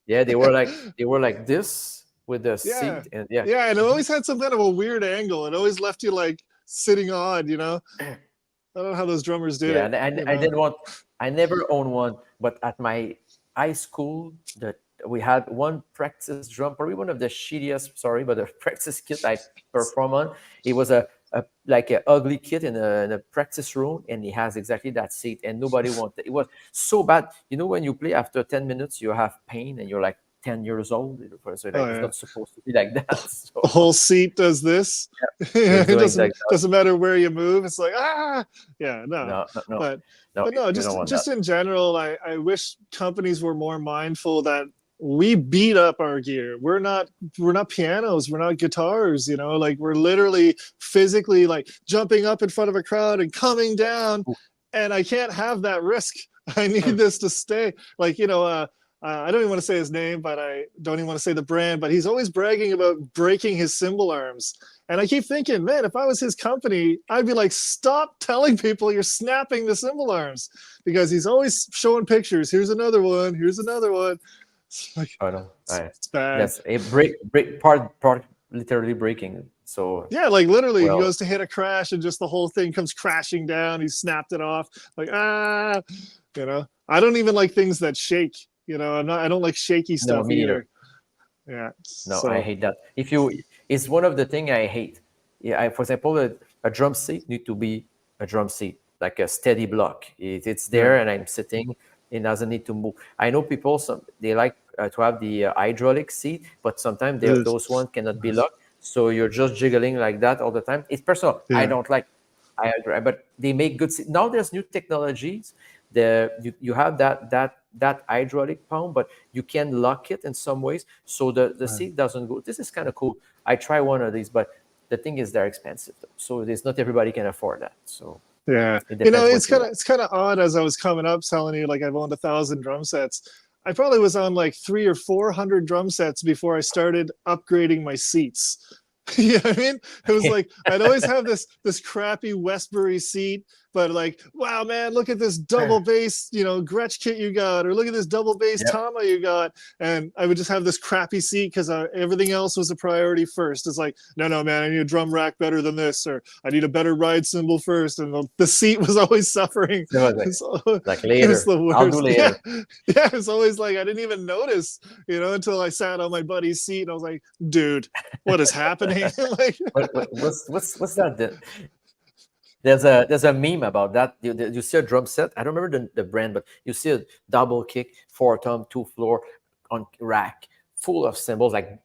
Yeah, they were like this with the Yeah, seat, and yeah. yeah, and it Mhm. always had some kind of a weird angle. It always left you like sitting odd. I don't know how those drummers did Yeah, it. and I didn't want. I never owned one, but at my high school, we had one practice drum, probably one of the shittiest, sorry, but the practice kit I perform on. It was like an ugly kit in a practice room, and he has exactly that seat, and nobody wanted. It was so bad. You know, when you play after 10 minutes, you have pain, and you're like 10 years old. So Oh like it's yeah. not supposed to be like that. The So whole seat does this. yeah, it's It doing doesn't like that. doesn't matter where you move. It's like yeah, no. No, no, no, But no. no, You don't want that. just in general, I wish companies were more mindful that we beat up our gear. We're not pianos, we're not guitars, you know, like we're literally physically like jumping up in front of a crowd and coming down, and I can't have that risk. I need this to stay. Like, you know, I don't even want to say his name, but I don't even want to say the brand, but he's always bragging about breaking his cymbal arms. And I keep thinking, man, if I was his company, I'd be like, stop telling people you're snapping the cymbal arms, because he's always showing pictures. Here's another one. Here's another one. It's like, Oh no, it's bad. that's a break part literally breaking. So Yeah, like literally, he well, goes to hit a crash and just the whole thing comes crashing down. He snapped it off. Like, you know, I don't even like things that shake. You know, I don't like shaky no, stuff me neither. either. Yeah. No, I So, hate that. If you, it's one of the thing I hate. Yeah, for example, a drum seat need to be a drum seat, like a steady block. It's yeah. there, and I'm sitting. It doesn't need to move. I know people, some they like to have the hydraulic seat, but sometimes Ugh. those ones cannot be locked. So you're just jiggling like that all the time. It's personal. I Yeah. don't like. I agree, but they make good. Now there's new technologies. You have that hydraulic pump, but you can lock it in some ways, so the Right. seat doesn't go. This is kind of cool. I try one of these, but the thing is they're expensive, though. So there's not everybody can afford that. So Yeah. it You know, depends what you want. it's kind of odd as I was coming up telling you like I've owned 1,000 drum sets. I probably was on like 300 or 400 drum sets before I started upgrading my seats. You know what I mean? It was like I'd always have this crappy Westbury seat, but like, wow, man, look at this double bass, you know, Gretsch kit you got, or look at this double bass Yep. Tama you got, and I would just have this crappy seat because everything else was a priority first. It's like, no, man, I need a drum rack better than this, or I need a better ride cymbal first, and the seat was always suffering. So I was So, like it was later, the I'll do worst. Yeah, later. yeah, it's always like I didn't even notice, you know, until I sat on my buddy's seat and I was like, dude, what is happening? Like, What's that? There's a meme about that. You see a drum set. I don't remember the brand, but you see a double kick, 4 tom, 2 floor on rack full of cymbals, like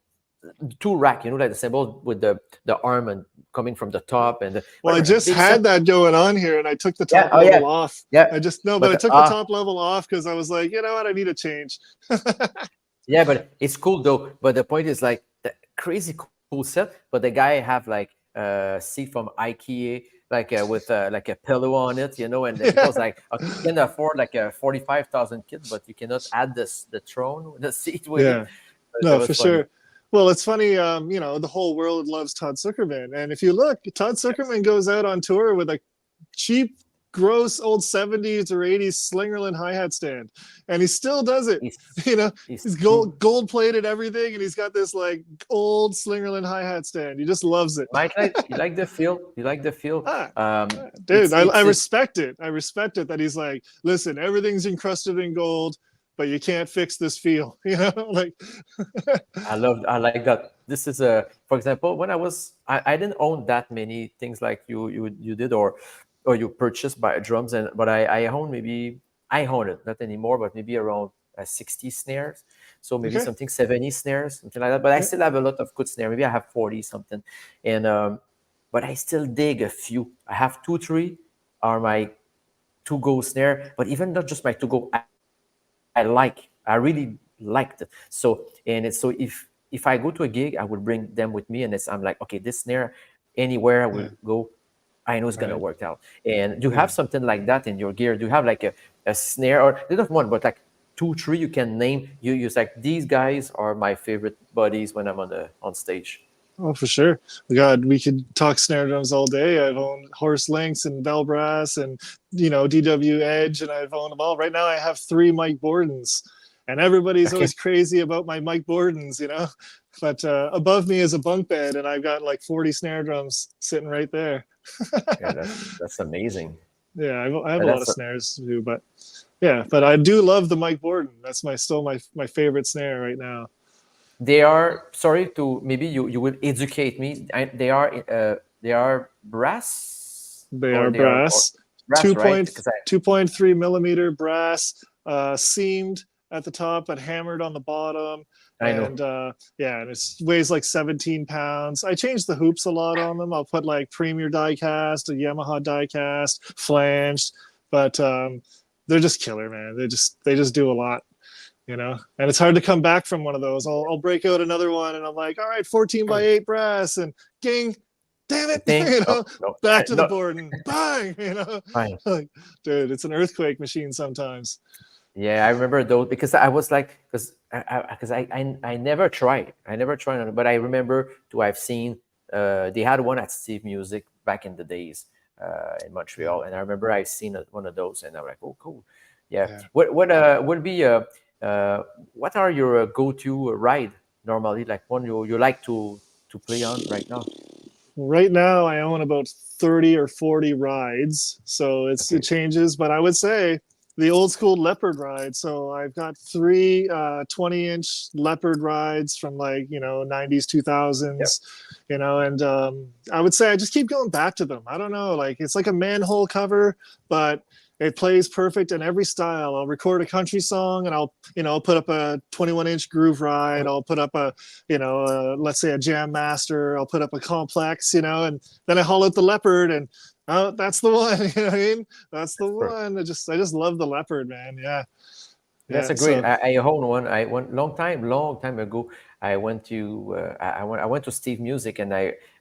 2 rack. You know, like the cymbal with the arm and coming from the top and well, I whatever just big set. had that going on here, and I took the Yeah. top Oh yeah. level off. Yeah. I just no, but I But took the top level off because I was like, you know what, I need a change. yeah, but it's cool though. But the point is like the crazy cool set. But the guy have like a seat from IKEA, with like a pillow on it, you know. And the Yeah, people's like, okay, you can afford like a 45,000 kit, but you cannot add the throne, the seat with it. yeah, But that no, for was funny. sure. Well, it's funny, you know, the whole world loves Todd Zuckerman, and if you look, Todd Zuckerman goes out on tour with a cheap, gross old 70s or 80s Slingerland hi-hat stand, and he still does it. It's You know, it's he's true. gold plated everything, and he's got this like old Slingerland hi-hat stand. He just loves it. Mike, you like the feel? You like the feel? Ah, dude, It's I it's it. respect it. I respect it that he's like, listen, everything's encrusted in gold, but you can't fix this feel. You know, like, I like that. This is a, for example, when I didn't own that many things like you did, or you purchased by drums, and but I own, maybe I own it not anymore, but maybe around 60 snares, so maybe okay, something 70 snares, something like that. But I yeah, still have a lot of good snare. Maybe I have 40 something, and but I still dig a few. I have 2 3 are my to go snare, but even not just my to go. I really liked it. So, and it's so if I go to a gig, I will bring them with me, and I'm like, okay, this snare, anywhere I will yeah, go, I know it's gonna right, work out. And do you have yeah. something like that in your gear? Do you have like a snare, or not one, but like 2 3 you can name? You use like, these guys are my favorite buddies when I'm on stage. Oh, for sure. God, we could talk snare drums all day. I've owned Horse Links and Bell Brass and, you know, DW Edge, and I've owned them all. Right now, I have 3 Mike Bordens, and everybody's Okay, always crazy about my Mike Bordens, you know. But above me is a bunk bed, and I've got like 40 snare drums sitting right there. yeah, that's amazing. Yeah, I have a lot of That's snares too, but yeah, but I do love the Mike Borden. That's my favorite snare right now. they are, sorry to, maybe you will educate me. They are brass, They or are they are, or brass, brass, right? Because I 2.3 millimeter brass, seamed at the top but hammered on the bottom. I know. And yeah, and it weighs like 17 pounds. I change the hoops a lot on them. I'll put like Premier die cast, a Yamaha die cast, flanged, but they're just killer, man. They just do a lot, and it's hard to come back from one of those. I'll break out another one and I'm like, all right, 14 by 8 brass, and ging, damn it, Thing. Oh, no, back to the no, board and bang, fine. like, dude, it's an earthquake machine sometimes. Yeah, I remember those because I was like, because I never tried. I never tried, but I remember to have seen they had one at Steve Music back in the days in Yeah, Montreal, and I remember I seen one of those, and I'm like, oh, cool. Yeah. yeah. What would be uh what are your go-to ride normally? Like one you like to play on right now? Right now, I own about 30 or 40 rides, so it Okay. changes. But I would say the old school Leopard ride. So I've got three 20-inch Leopard rides from like 90s, Yep. 2000s, and I would say I just keep going back to them. I don't know, like it's like a manhole cover, but it plays perfect in every style. I'll record a country song and I'll put up a 21-inch groove ride. I'll put up a let's say a jam master. I'll put up a complex, and then I haul out the Leopard, and oh, that's the one. You know what I mean? That's the one. I just love the Leopard, man. Yeah, That's yeah. a great. So I own one. I went long time ago. I went to I went to Steve Music, and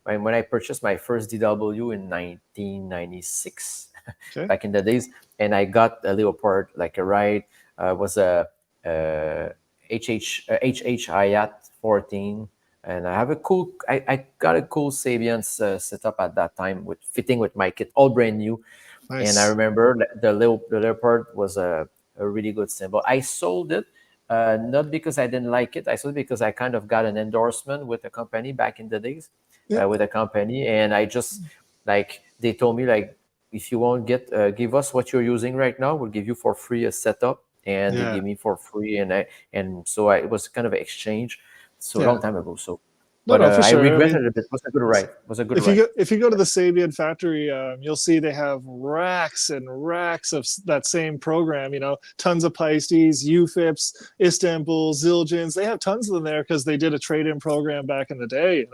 when I purchased my first DW in 1996, okay, back in the days, and I got a Leopard, like a ride. Was a HH Hayat 14, and I have a cool. I got a cool Sabians setup at that time with fitting with my kit, all brand new. And I nice. remember the leopard was a really good symbol. I sold it not because I didn't like it. I sold it because I kind of got an endorsement with the company back in the days, Yeah, with a company, and I just, like, they told me, like, if you won't give us what you're using right now, we'll give you for free a setup, and they yeah, gave me for free, it was kind of an exchange, so a long yeah. time ago. So, No, but no, for I sure. I mean, regretted it a bit. It was a good ride. It was a good if you ride. go if you go to the Sabian factory, you'll see they have racks and racks of that same program. Tons of Pisces, UFIPs, Istanbul, Zildjians. They have tons of them there because they did a trade-in program back in the day.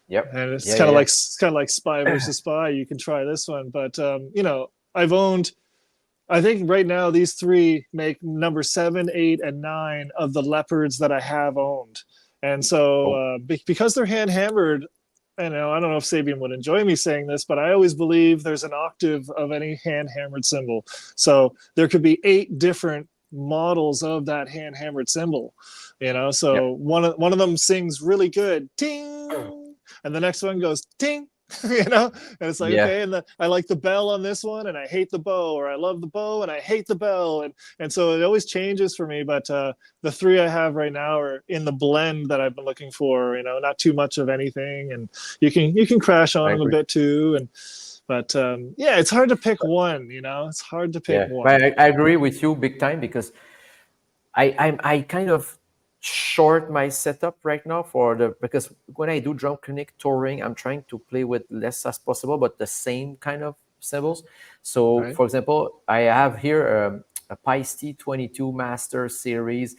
Yep. And it's Yeah. kind Yeah. of Yeah. like spy versus spy. You can try this one, but I've owned. I think right now these three make number 7, 8, and 9 of the Leopards that I have owned. And so, Oh. because they're hand hammered, I don't know if Sabian would enjoy me saying this, but I always believe there's an octave of any hand hammered cymbal. So there could be 8 different models of that hand hammered cymbal. Yep. So one of them sings really good, ting, and the next one goes ting, and it's like, Yeah. okay, and I like the bell on this one, and I hate the bow, or I love the bow and I hate the bell, and so it always changes for me. But the three I have right now are in the blend that I've been looking for. Not too much of anything, and you can crash on I them a agree. bit too. And but yeah, it's hard to pick one. It's hard to pick Yeah, one. but I agree with you big time because I kind of short my setup right now for the because when I do drum clinic touring, I'm trying to play with less as possible, but the same kind of cymbals. So, Right? for example, I have here a Pice 22 Master Series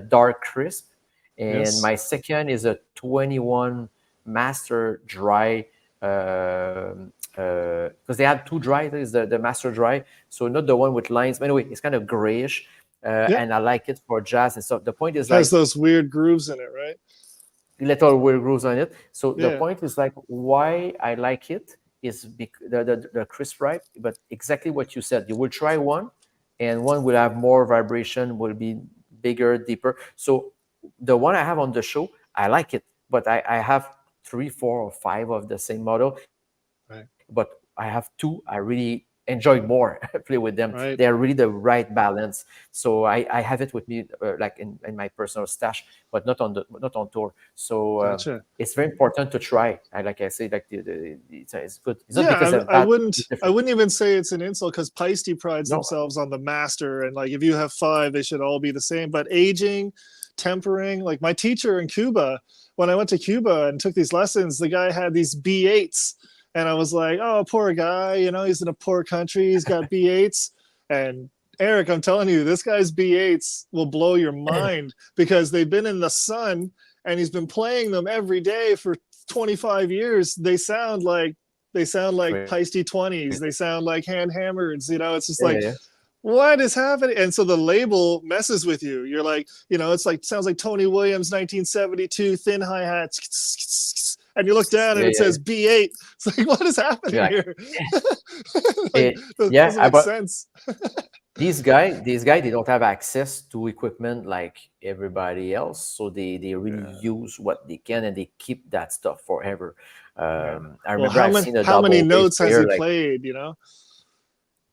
Dark Crisp, and Yes. my second is a 21 Master Dry. Because they had two dry, is the Master Dry, so not the one with lines. But anyway, it's kind of grayish, Yeah. and I like it for jazz and stuff. The point is Has like those weird grooves in it, right? little weird grooves on it. So the Yeah. point is like why I like it is the crisp right, but exactly what you said. You will try one, and one will have more vibration, will be bigger, deeper. So the one I have on the show, I like it, but I have three, four, or five of the same model. But I have two I really enjoy enjoyed more play with them. Right. They're really the right balance. So I have it with me, like in my personal stash, but not on tour. So Gotcha. it's very important to try. Like I say, like it's good. It's not because Yeah, of I bad. wouldn't It's I different. wouldn't even say it's an insult because Paiste prides No, themselves on the master, and like if you have five, they should all be the same. But aging, tempering, like my teacher in Cuba, when I went to Cuba and took these lessons, the guy had these B8s, and I was like, oh, poor guy, you know, he's in a poor country, he's got B8s, and Eric, I'm telling you, this guy's B8s will blow your mind because they've been in the sun and he's been playing them every day for 25 years. They sound like crazy. Paiste 20s. They sound like hand hammers. You know, it's just Yeah, like, yeah, what is happening? And so the label messes with you. You're like, you know, it's like, sounds like Tony Williams, 1972, thin hi-hats. And you look down and yeah, it yeah. says B8. It's like, what is You're happening like, here? Like, that yeah, doesn't make but sense. these guys, they don't have access to equipment like everybody else, so they really Yeah. use what they can and they keep that stuff forever. Yeah. I Well, remember I've seen a how many double bass notes has player he like, played? You know,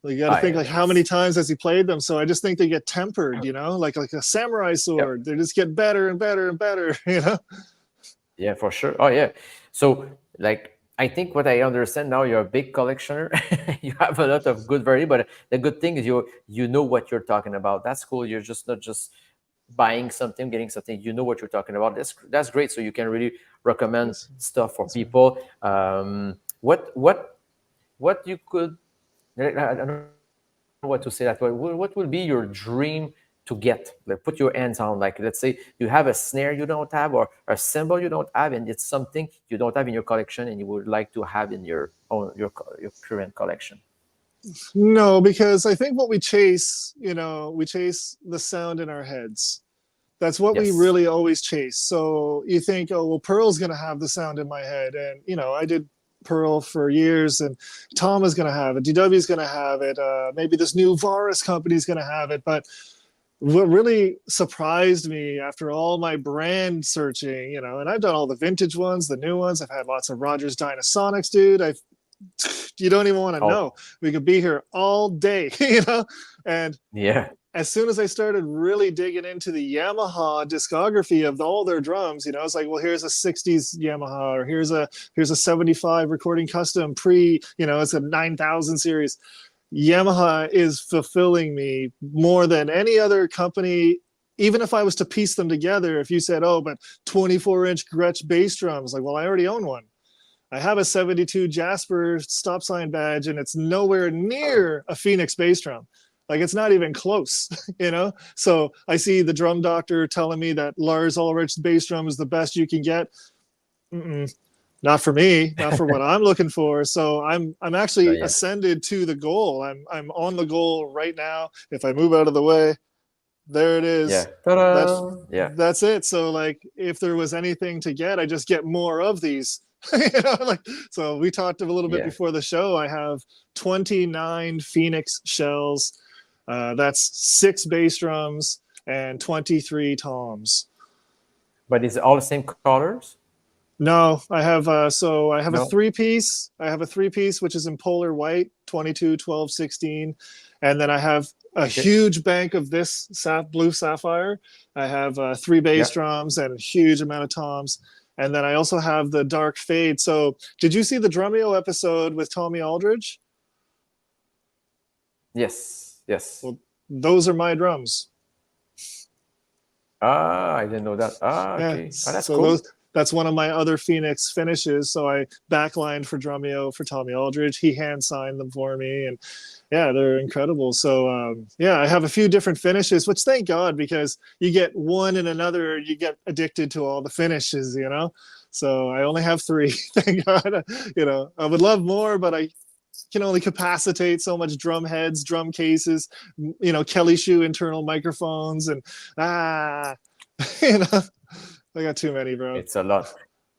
like you got to I think like how many it's times has he played them? So I just think they get tempered. You know, like a samurai yep, sword. They just get better and better and better. You know. yeah, for sure. Oh yeah. So like I think what I understand now, you're a big collectioner. You have a lot of good variety, but the good thing is you know what you're talking about. That's cool. You're just not just buying something, getting something. You know what you're talking about. That's great. So you can really recommend That's, stuff for that's right. people. What you could, I don't know what to say that way. What will be your dream to get? Like put your hands on. Like let's say you have a snare you don't have or a cymbal you don't have, and it's something you don't have in your collection, and you would like to have in your current collection. No, because I think what we chase, you know, we chase the sound in our heads. That's what we Yes. really always chase. So you think, oh, well, Pearl's going to have the sound in my head. And, you know, I did Pearl for years, and Tom is going to have it. DW is going to have it. Maybe this new Varus company is going to have it. But what really surprised me after all my brand searching, you know, and I've done all the vintage ones, the new ones. I've had lots of Rogers Dynasonics, dude. You don't even want to Oh, know. We could be here all day, you know. And yeah. as soon as I started really digging into the Yamaha discography of all their drums, you know, it's like, well, here's a 60s Yamaha, or here's a 75 recording custom pre, you know, it's a 9000 series. Yamaha is fulfilling me more than any other company. Even if I was to piece them together, if you said, oh, but 24-inch Gretsch bass drums, like, well, I already own one. I have a 72 Jasper stop sign badge, and it's nowhere near a Phoenix bass drum. Like it's not even close, you know? So I see the drum doctor telling me that Lars Ulrich's bass drum is the best you can get. Mm-mm, not for me, not for what I'm looking for. So I'm Not actually yet. ascended to the goal. I'm on the goal right now. If I move out of the way, there it Yeah. is. That's Ta-da! Yeah. that's it. So like if there was anything to get, I just get more of these. You know, like so we talked a little bit Yeah. before the show. I have 29 Phoenix shells. That's 6 bass drums and 23 toms. But is it all the same colors? No, I have a No. three piece. I have a three piece which is in polar white, 22, 12, 16. And then I have a Okay. huge bank of this blue sapphire. I have 3 bass Yeah. drums and a huge amount of toms. And then I also have the dark fade. So, did you see the Drumeo episode with Tommy Aldridge? Yes. Yes. Well, those are my drums. Ah, I didn't know that. Ah, Yeah. okay. Oh, that's So cool. that's one of my other Phoenix finishes. So I backlined for Drumeo for Tommy Aldridge. He hand signed them for me, and yeah, they're incredible. So yeah, I have a few different finishes, which thank God, because you get one and another, you get addicted to all the finishes, you know. So I only have 3. Thank God. You know, I would love more, but I can only capacitate so much drum heads, drum cases, you know, Kelly shoe internal microphones, and ah, you know, I got too many, bro. It's a lot.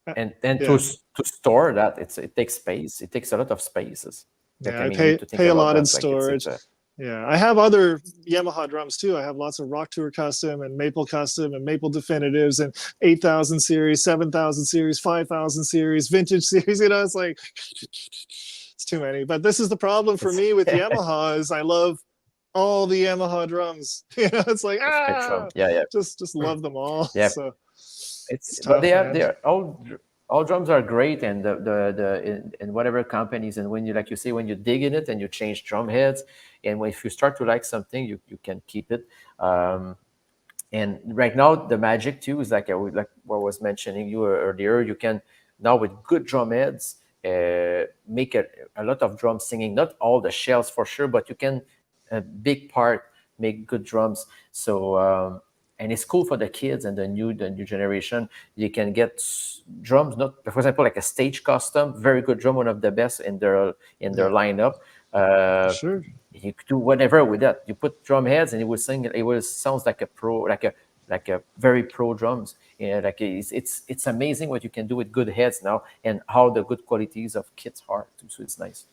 Uh, And Yeah, to store that, it takes space. It takes a lot of spaces. Like yeah. I I mean, you need to think pay a about lot in that. Like it's storage. a Yeah, I have other Yamaha drums too. I have lots of Rock Tour Custom and Maple Custom and Maple Definitives and 8,000 series, 7,000 series, 5,000 series, vintage series. You know, it's like It's too many. But this is the problem for It's me with Yamaha is I love all the Yamaha drums. It's like the spectrum. Yeah, yeah, just love them all. yeah. So it's It's but tough, man. they are all drums are great, and in whatever companies, and when you like you say when you dig in it and you change drum heads, and if you start to like something, you can keep it. Um, and right now the magic too is like what I was mentioning you earlier. You can now with good drum heads make a lot of drum singing. Not all the shells for sure, but you can a big part make good drums. So and it's cool for the kids and the new generation. You can get drums, not for example like a stage custom, very good drum, one of the best in their Yeah, lineup. for Uh, sure. you could do whatever with that. You put drum heads, and it will sing. It will sounds like a pro, like a very pro drums. Yeah, like it's amazing what you can do with good heads now, and how the good qualities of kits are too. So it's nice.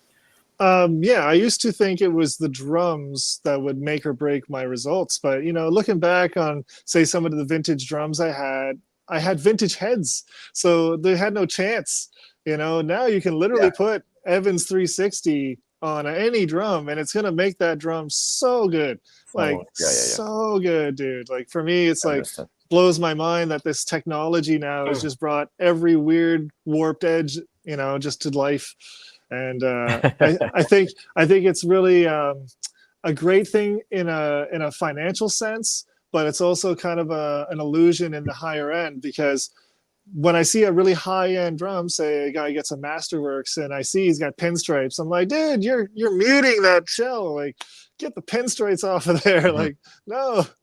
Yeah, I used to think it was the drums that would make or break my results, but looking back on say some of the vintage drums I had vintage heads, so they had no chance. Now you can literally Yeah, put Evans 360 on any drum, and it's gonna make that drum so good, like so yeah. so good, dude. Like for me, it's I like understand. blows my mind that this technology now has just brought every weird warped edge, just to life. And I think it's really a great thing in a financial sense, but it's also kind of an illusion in the higher end, because when I see a really high end drum, say a guy gets a Masterworks and I see he's got pinstripes, I'm like, dude, you're muting that shell. Like, get the pinstripes off of there. Mhm.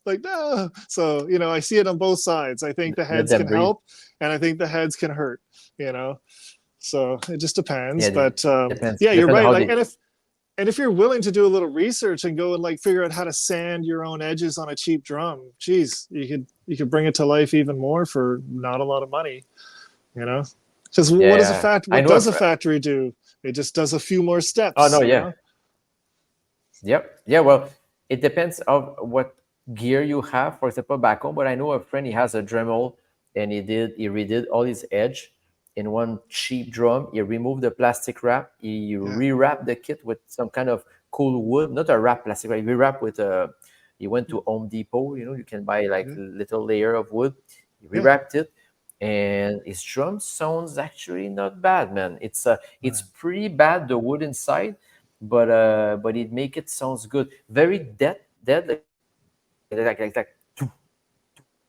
Like no. So I see it on both sides. I think the Let heads them can breathe. help, and I think the heads can hurt. You know, so it just depends. Yeah, But depends. yeah, you're Depends on right. how Like, they. and if you're willing to do a little research and go and like figure out how to sand your own edges on a cheap drum, geez, you could bring it to life even more for not a lot of money. You know, because Yeah, what does a yeah. fact? I What know. does a factory do? It just does a few more Oh steps. no, yeah. Yep. Yeah. Well, it depends of what gear you have. For example, back home, but I know a friend. He has a Dremel, and he redid all his edge in one cheap drum. He removed the plastic wrap. He Yeah. rewrapped the kit with some kind of cool wood, not a wrap plastic wrap. He rewrapped with a. He went to Home Depot. You can buy like Yeah. little layer of wood. He Yeah. rewrapped it, and his drum sounds actually not bad, man. It's Right. pretty bad the wood inside, but it make it sounds good. Very dead like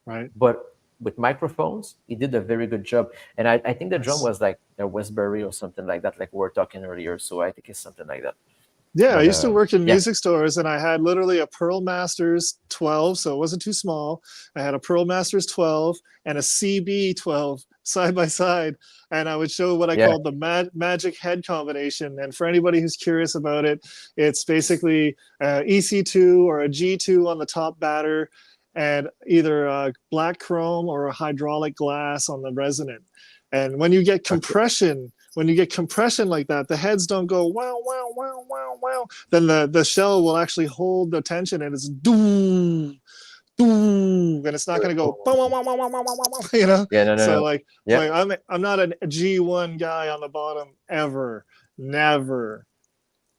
Right. but with microphones, he did a very good job. And I think the drum Nice. was like a Westbury or something like that, like we were talking earlier. So I think it's something like that. Yeah, I But used to work in yeah, music stores, and I had literally a Pearl Masters 12, so it wasn't too small. I had a Pearl Masters 12 and a CB 12 side by side, and I would show what I yeah, called the magic head combination. And for anybody who's curious about it, it's basically EC2 or a G2 on the top batter, and either a black chrome or a hydraulic glass on the resonant. And okay, when you get compression like that, the heads don't go wow, wow, wow, wow, wow. Then the shell will actually hold the tension, and it's doom, doom, and it's not going to go wow, wow, wow, wow, wow, wow, wow, wow, yeah, no, no, So no, like yeah, I'm not a G1 guy on the bottom ever, never,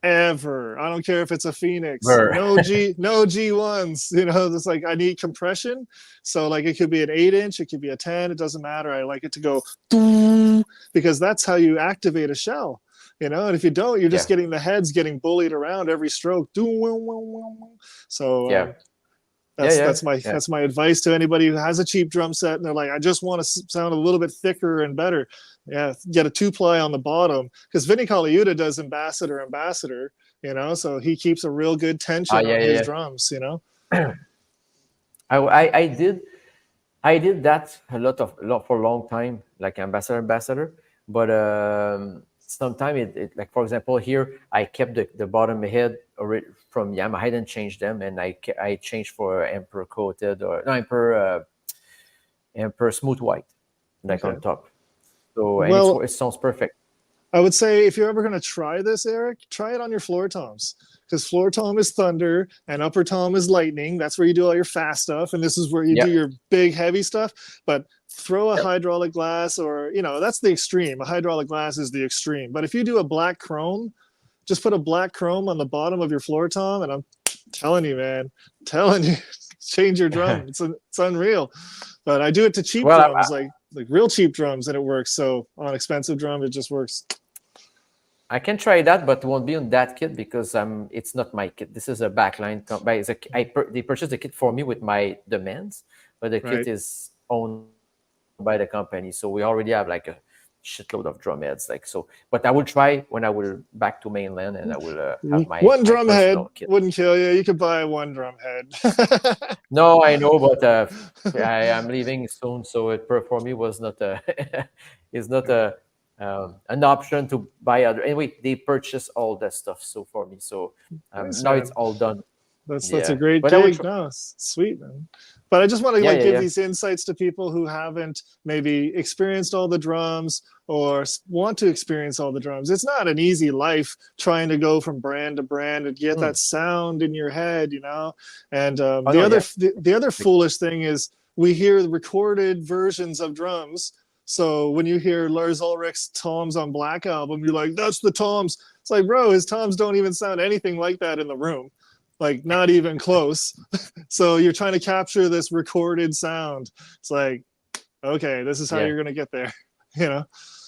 ever. I don't care if it's a Phoenix. Ver. No G1s. It's like I need compression. So like it could be an 8-inch, it could be a 10. It doesn't matter. I like it to go because that's how you activate a shell. And if you don't, you're just Yeah, getting the heads getting bullied around every stroke. So yeah, yeah, that's yeah, that's my yeah. that's my advice to anybody who has a cheap drum set and they're like, I just want to sound a little bit thicker and better. Yeah, get a 2-ply on the bottom, because Vinny Colaiuta does ambassador. So he keeps a real good tension Yeah, on his yeah, drums. yeah. I did that a lot for a long time, like ambassador. But sometimes like for example here, I kept the bottom head from Yamaha. I didn't change them, and I changed for Emperor coated or no Emperor smooth white, like Okay. on top. So and Well, it sounds perfect. I would say if you're ever going to try this, Eric, try it on your floor toms, because floor tom is thunder and upper tom is lightning. That's where you do all your fast stuff, and this is where you do Yep, your big heavy stuff. But throw a yep, hydraulic glass, or that's the extreme. A hydraulic glass is the extreme. But if you do a black chrome, just put a black chrome on the bottom of your floor tom, and I'm telling you, man, telling you, change your drum. It's unreal. But I do it to cheap Well, drums, like real cheap drums, and it works. So on expensive drum, it just works. I can try that, but it won't be on that kit because it's not my kit. This is a backline. They purchased the kit for me with my demands, but the kit is owned by the company, so we already have like a shitload of drum heads. Like so, but I will try when I will back to mainland, and I will have my one drum head kit. wouldn't kill you. You could buy one drum head. No, I know, but I am leaving soon, so it for me was not is not an option to buy other. Anyway, they purchase all that stuff, so for me, so now it's all done. That's a great gig. No, sweet, man. But I just want to give these insights to people who haven't maybe experienced all the drums or want to experience all the drums. It's not an easy life trying to go from brand to brand and get that sound in your head, you know. And the other foolish thing is we hear the recorded versions of drums. So when you hear Lars Ulrich's toms on Black Album, you're like, that's the toms. It's like, bro, his toms don't even sound anything like that in the room. Like not even close. So you're trying to capture this recorded sound. It's like, okay, this is how you're gonna get there, you know?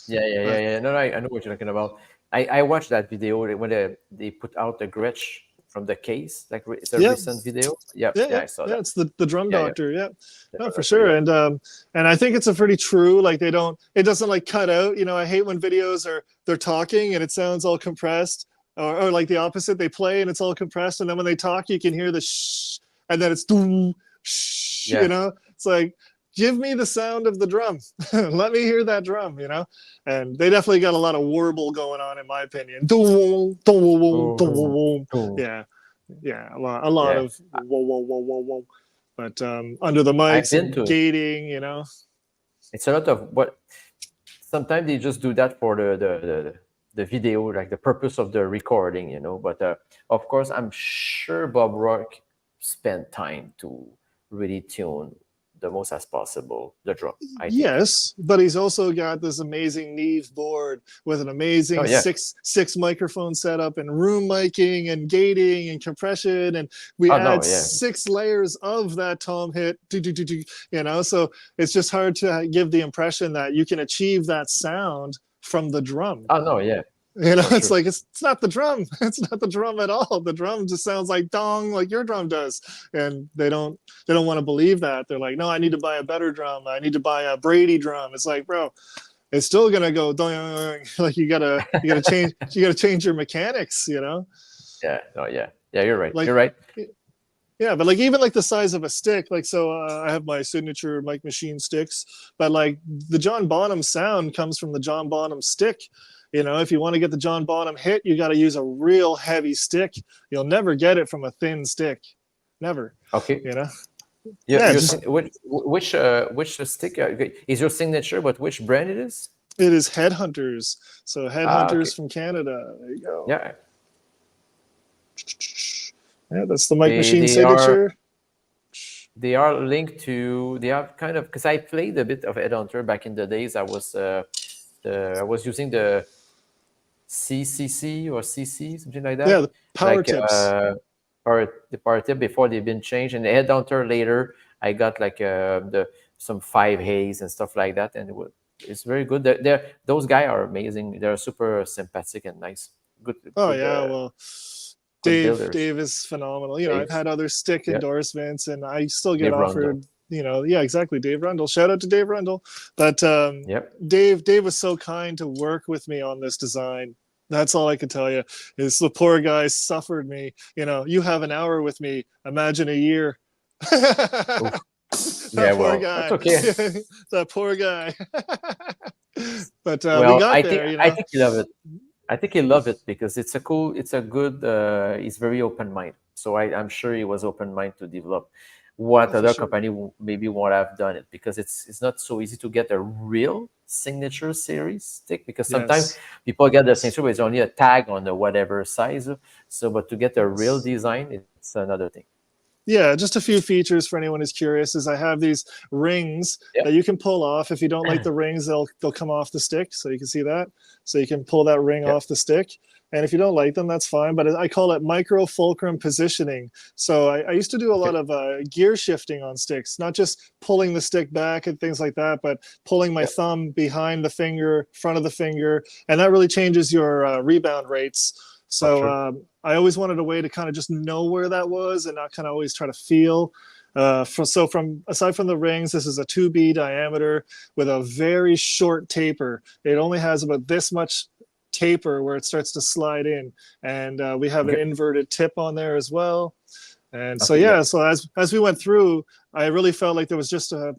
Yeah. No, I know what you're talking about. I watched that video when they put out the Gretsch from the case. Like it's a recent video. Yeah, I saw that. It's the drum doctor. Yeah. No, for sure. And I think it's a pretty true. Like it doesn't like cut out. You know, I hate when videos they're talking and it sounds all compressed. Or like the opposite, they play and it's all compressed, and then when they talk, you can hear the shh, and then it's doom, shh. You know, it's like, give me the sound of the drum, let me hear that drum, you know. And they definitely got a lot of warble going on, in my opinion. Doom, doom, doom, yeah, a lot of whoa, whoa, whoa, whoa, whoa. But under the mics and gating, you know, it's a lot of what. Sometimes they just do that for the video, like the purpose of the recording, you know. But of course, I'm sure Bob Rock spent time to really tune the most as possible the drum. Yes, but he's also got this amazing Neve board with an amazing six microphone setup and room miking and gating and compression, and we add 6 layers of that tom hit, you know. So it's just hard to give the impression that you can achieve that sound from the drum. Oh no, yeah. You know, it's like it's not the drum. It's not the drum at all. The drum just sounds like dong, like your drum does. And they don't want to believe that. They're like, no, I need to buy a better drum. I need to buy a Brady drum. It's like, bro, it's still gonna go dong. Like you gotta change your mechanics, you know? Yeah. Oh yeah. Yeah, you're right. Like, you're right. Yeah, but like even like the size of a stick, like so I have my signature Mike Machine sticks, but like the John Bonham sound comes from the John Bonham stick. You know, if you want to get the John Bonham hit, you got to use a real heavy stick. You'll never get it from a thin stick. Never. Okay. You know? Which stick is your signature, but which brand it is? It is Headhunters. So Headhunters from Canada. There you go. Yeah. Yeah, that's the Mike Machine signature. They are linked to, they have kind of, because I played a bit of Headhunter back in the days. I was using the CCC or CC, something like that. Yeah, the power tips. Or the power tip before they've been changed. And the Headhunter later, I got like some 5 haze and stuff like that. And it's very good. Those guys are amazing. They're super sympathetic and nice. Good. Well, Dave is phenomenal. You know, I've had other stick endorsements, and I still get offered. You know, exactly. Dave Rundle. Shout out to Dave Rundle. But Dave was so kind to work with me on this design. That's all I can tell you. Is the poor guy suffered me. You know, you have an hour with me. Imagine a year. That poor guy. That's okay. That poor guy. But we got there. You know? I think you love it. I think he loved it because it's a good. He's very open-minded. So I'm sure he was open-minded to develop what other company maybe won't have done it, because it's not so easy to get a real signature series stick, because sometimes people get the signature but it's only a tag on the whatever size. So, but to get a real design, it's another thing. Yeah, just a few features for anyone who's curious is I have these rings that you can pull off. If you don't like the rings, they'll come off the stick, so you can see that. So you can pull that ring off the stick. And if you don't like them, that's fine. But I call it micro fulcrum positioning. So I used to do a lot Okay. of gear shifting on sticks, not just pulling the stick back and things like that, but pulling my Yep. thumb behind the finger, front of the finger, and that really changes your rebound rates. For So sure. I always wanted a way to kind of just know where that was and not kind of always try to feel. So from aside from the rings, this is a 2B diameter with a very short taper. It only has about this much taper where it starts to slide in, and we have an Okay. inverted tip on there as well. And so Okay. yeah, Yep. so as we went through, I really felt like there was just a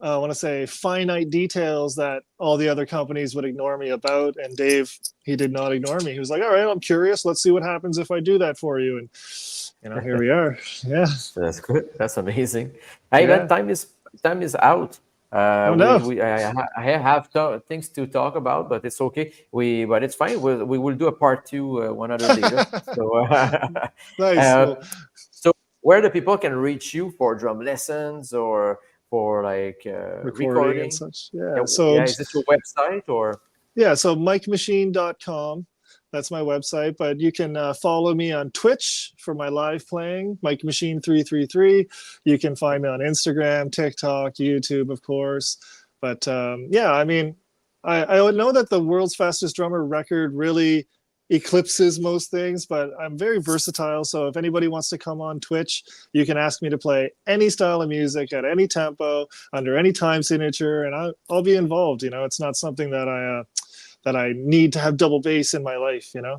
I want to say finite details that all the other companies would ignore me about. And Dave, he did not ignore me. He was like, "All right, I'm curious. Let's see what happens if I do that for you." And here we are. Yeah, That's good. That's amazing. Hey man, yeah. time is out. Oh no. I have things to talk about, but it's okay. But it's fine. We will do a part two one other later. So Nice. uh, Well, so where the people can reach you for drum lessons or for like recording and recording? such. Yeah, Yeah. So yeah. Is it your website or? yeah, so mikemachine.com. That's my website, but you can follow me on Twitch for my live playing, Mike Machine 333. You can find me on Instagram, TikTok, YouTube, of course. But yeah, I mean, I would know that the world's fastest drummer record really eclipses most things, but I'm very versatile. So if anybody wants to come on Twitch, you can ask me to play any style of music at any tempo, under any time signature, and I'll be involved. It's not something that I need to have double bass in my life. Yeah,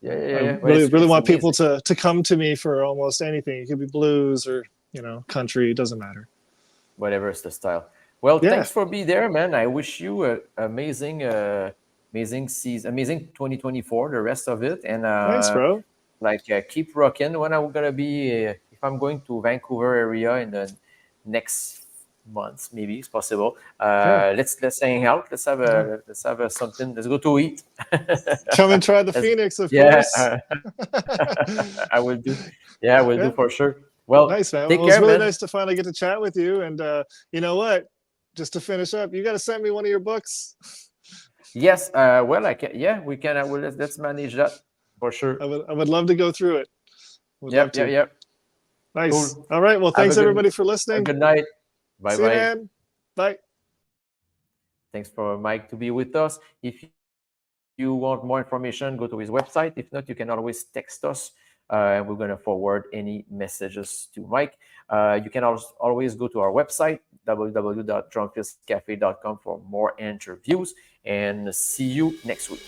yeah, I yeah. But really, it's really it's want people amazing. to come to me for almost anything. It could be blues or country. It doesn't matter. Whatever is the style. Well, Yeah, thanks for being there, man. I wish you a amazing season, amazing 2024, the rest of it, and thanks, bro. keep rocking. When I'm gonna be, if I'm going to Vancouver area in the next months, maybe it's possible. Yeah, Let's hang out. yeah. Let's have a something. Let's go to eat. Come and try the Let's- Phoenix, of yeah, course. I will do. Yeah, I will do Yeah, for sure. Well, nice, man. Well, take it was care, really man. nice to finally get to chat with you. And you know what? Just to finish up, you got to send me one of your books. Yes. Well, I can. Yeah, we can. Well, let's manage that for sure. I would love to go through it. Would love Yep. Yep. to. Yep. Nice. Cool. All right. Well, Have thanks everybody for a listening. good night. Bye See you, bye. man. Bye. Thanks for Mike to be with us. If you want more information, go to his website. If not, you can always text us. And we're going to forward any messages to Mike. You can also always go to our website, www.drumfillscafe.com, for more interviews. And see you next week.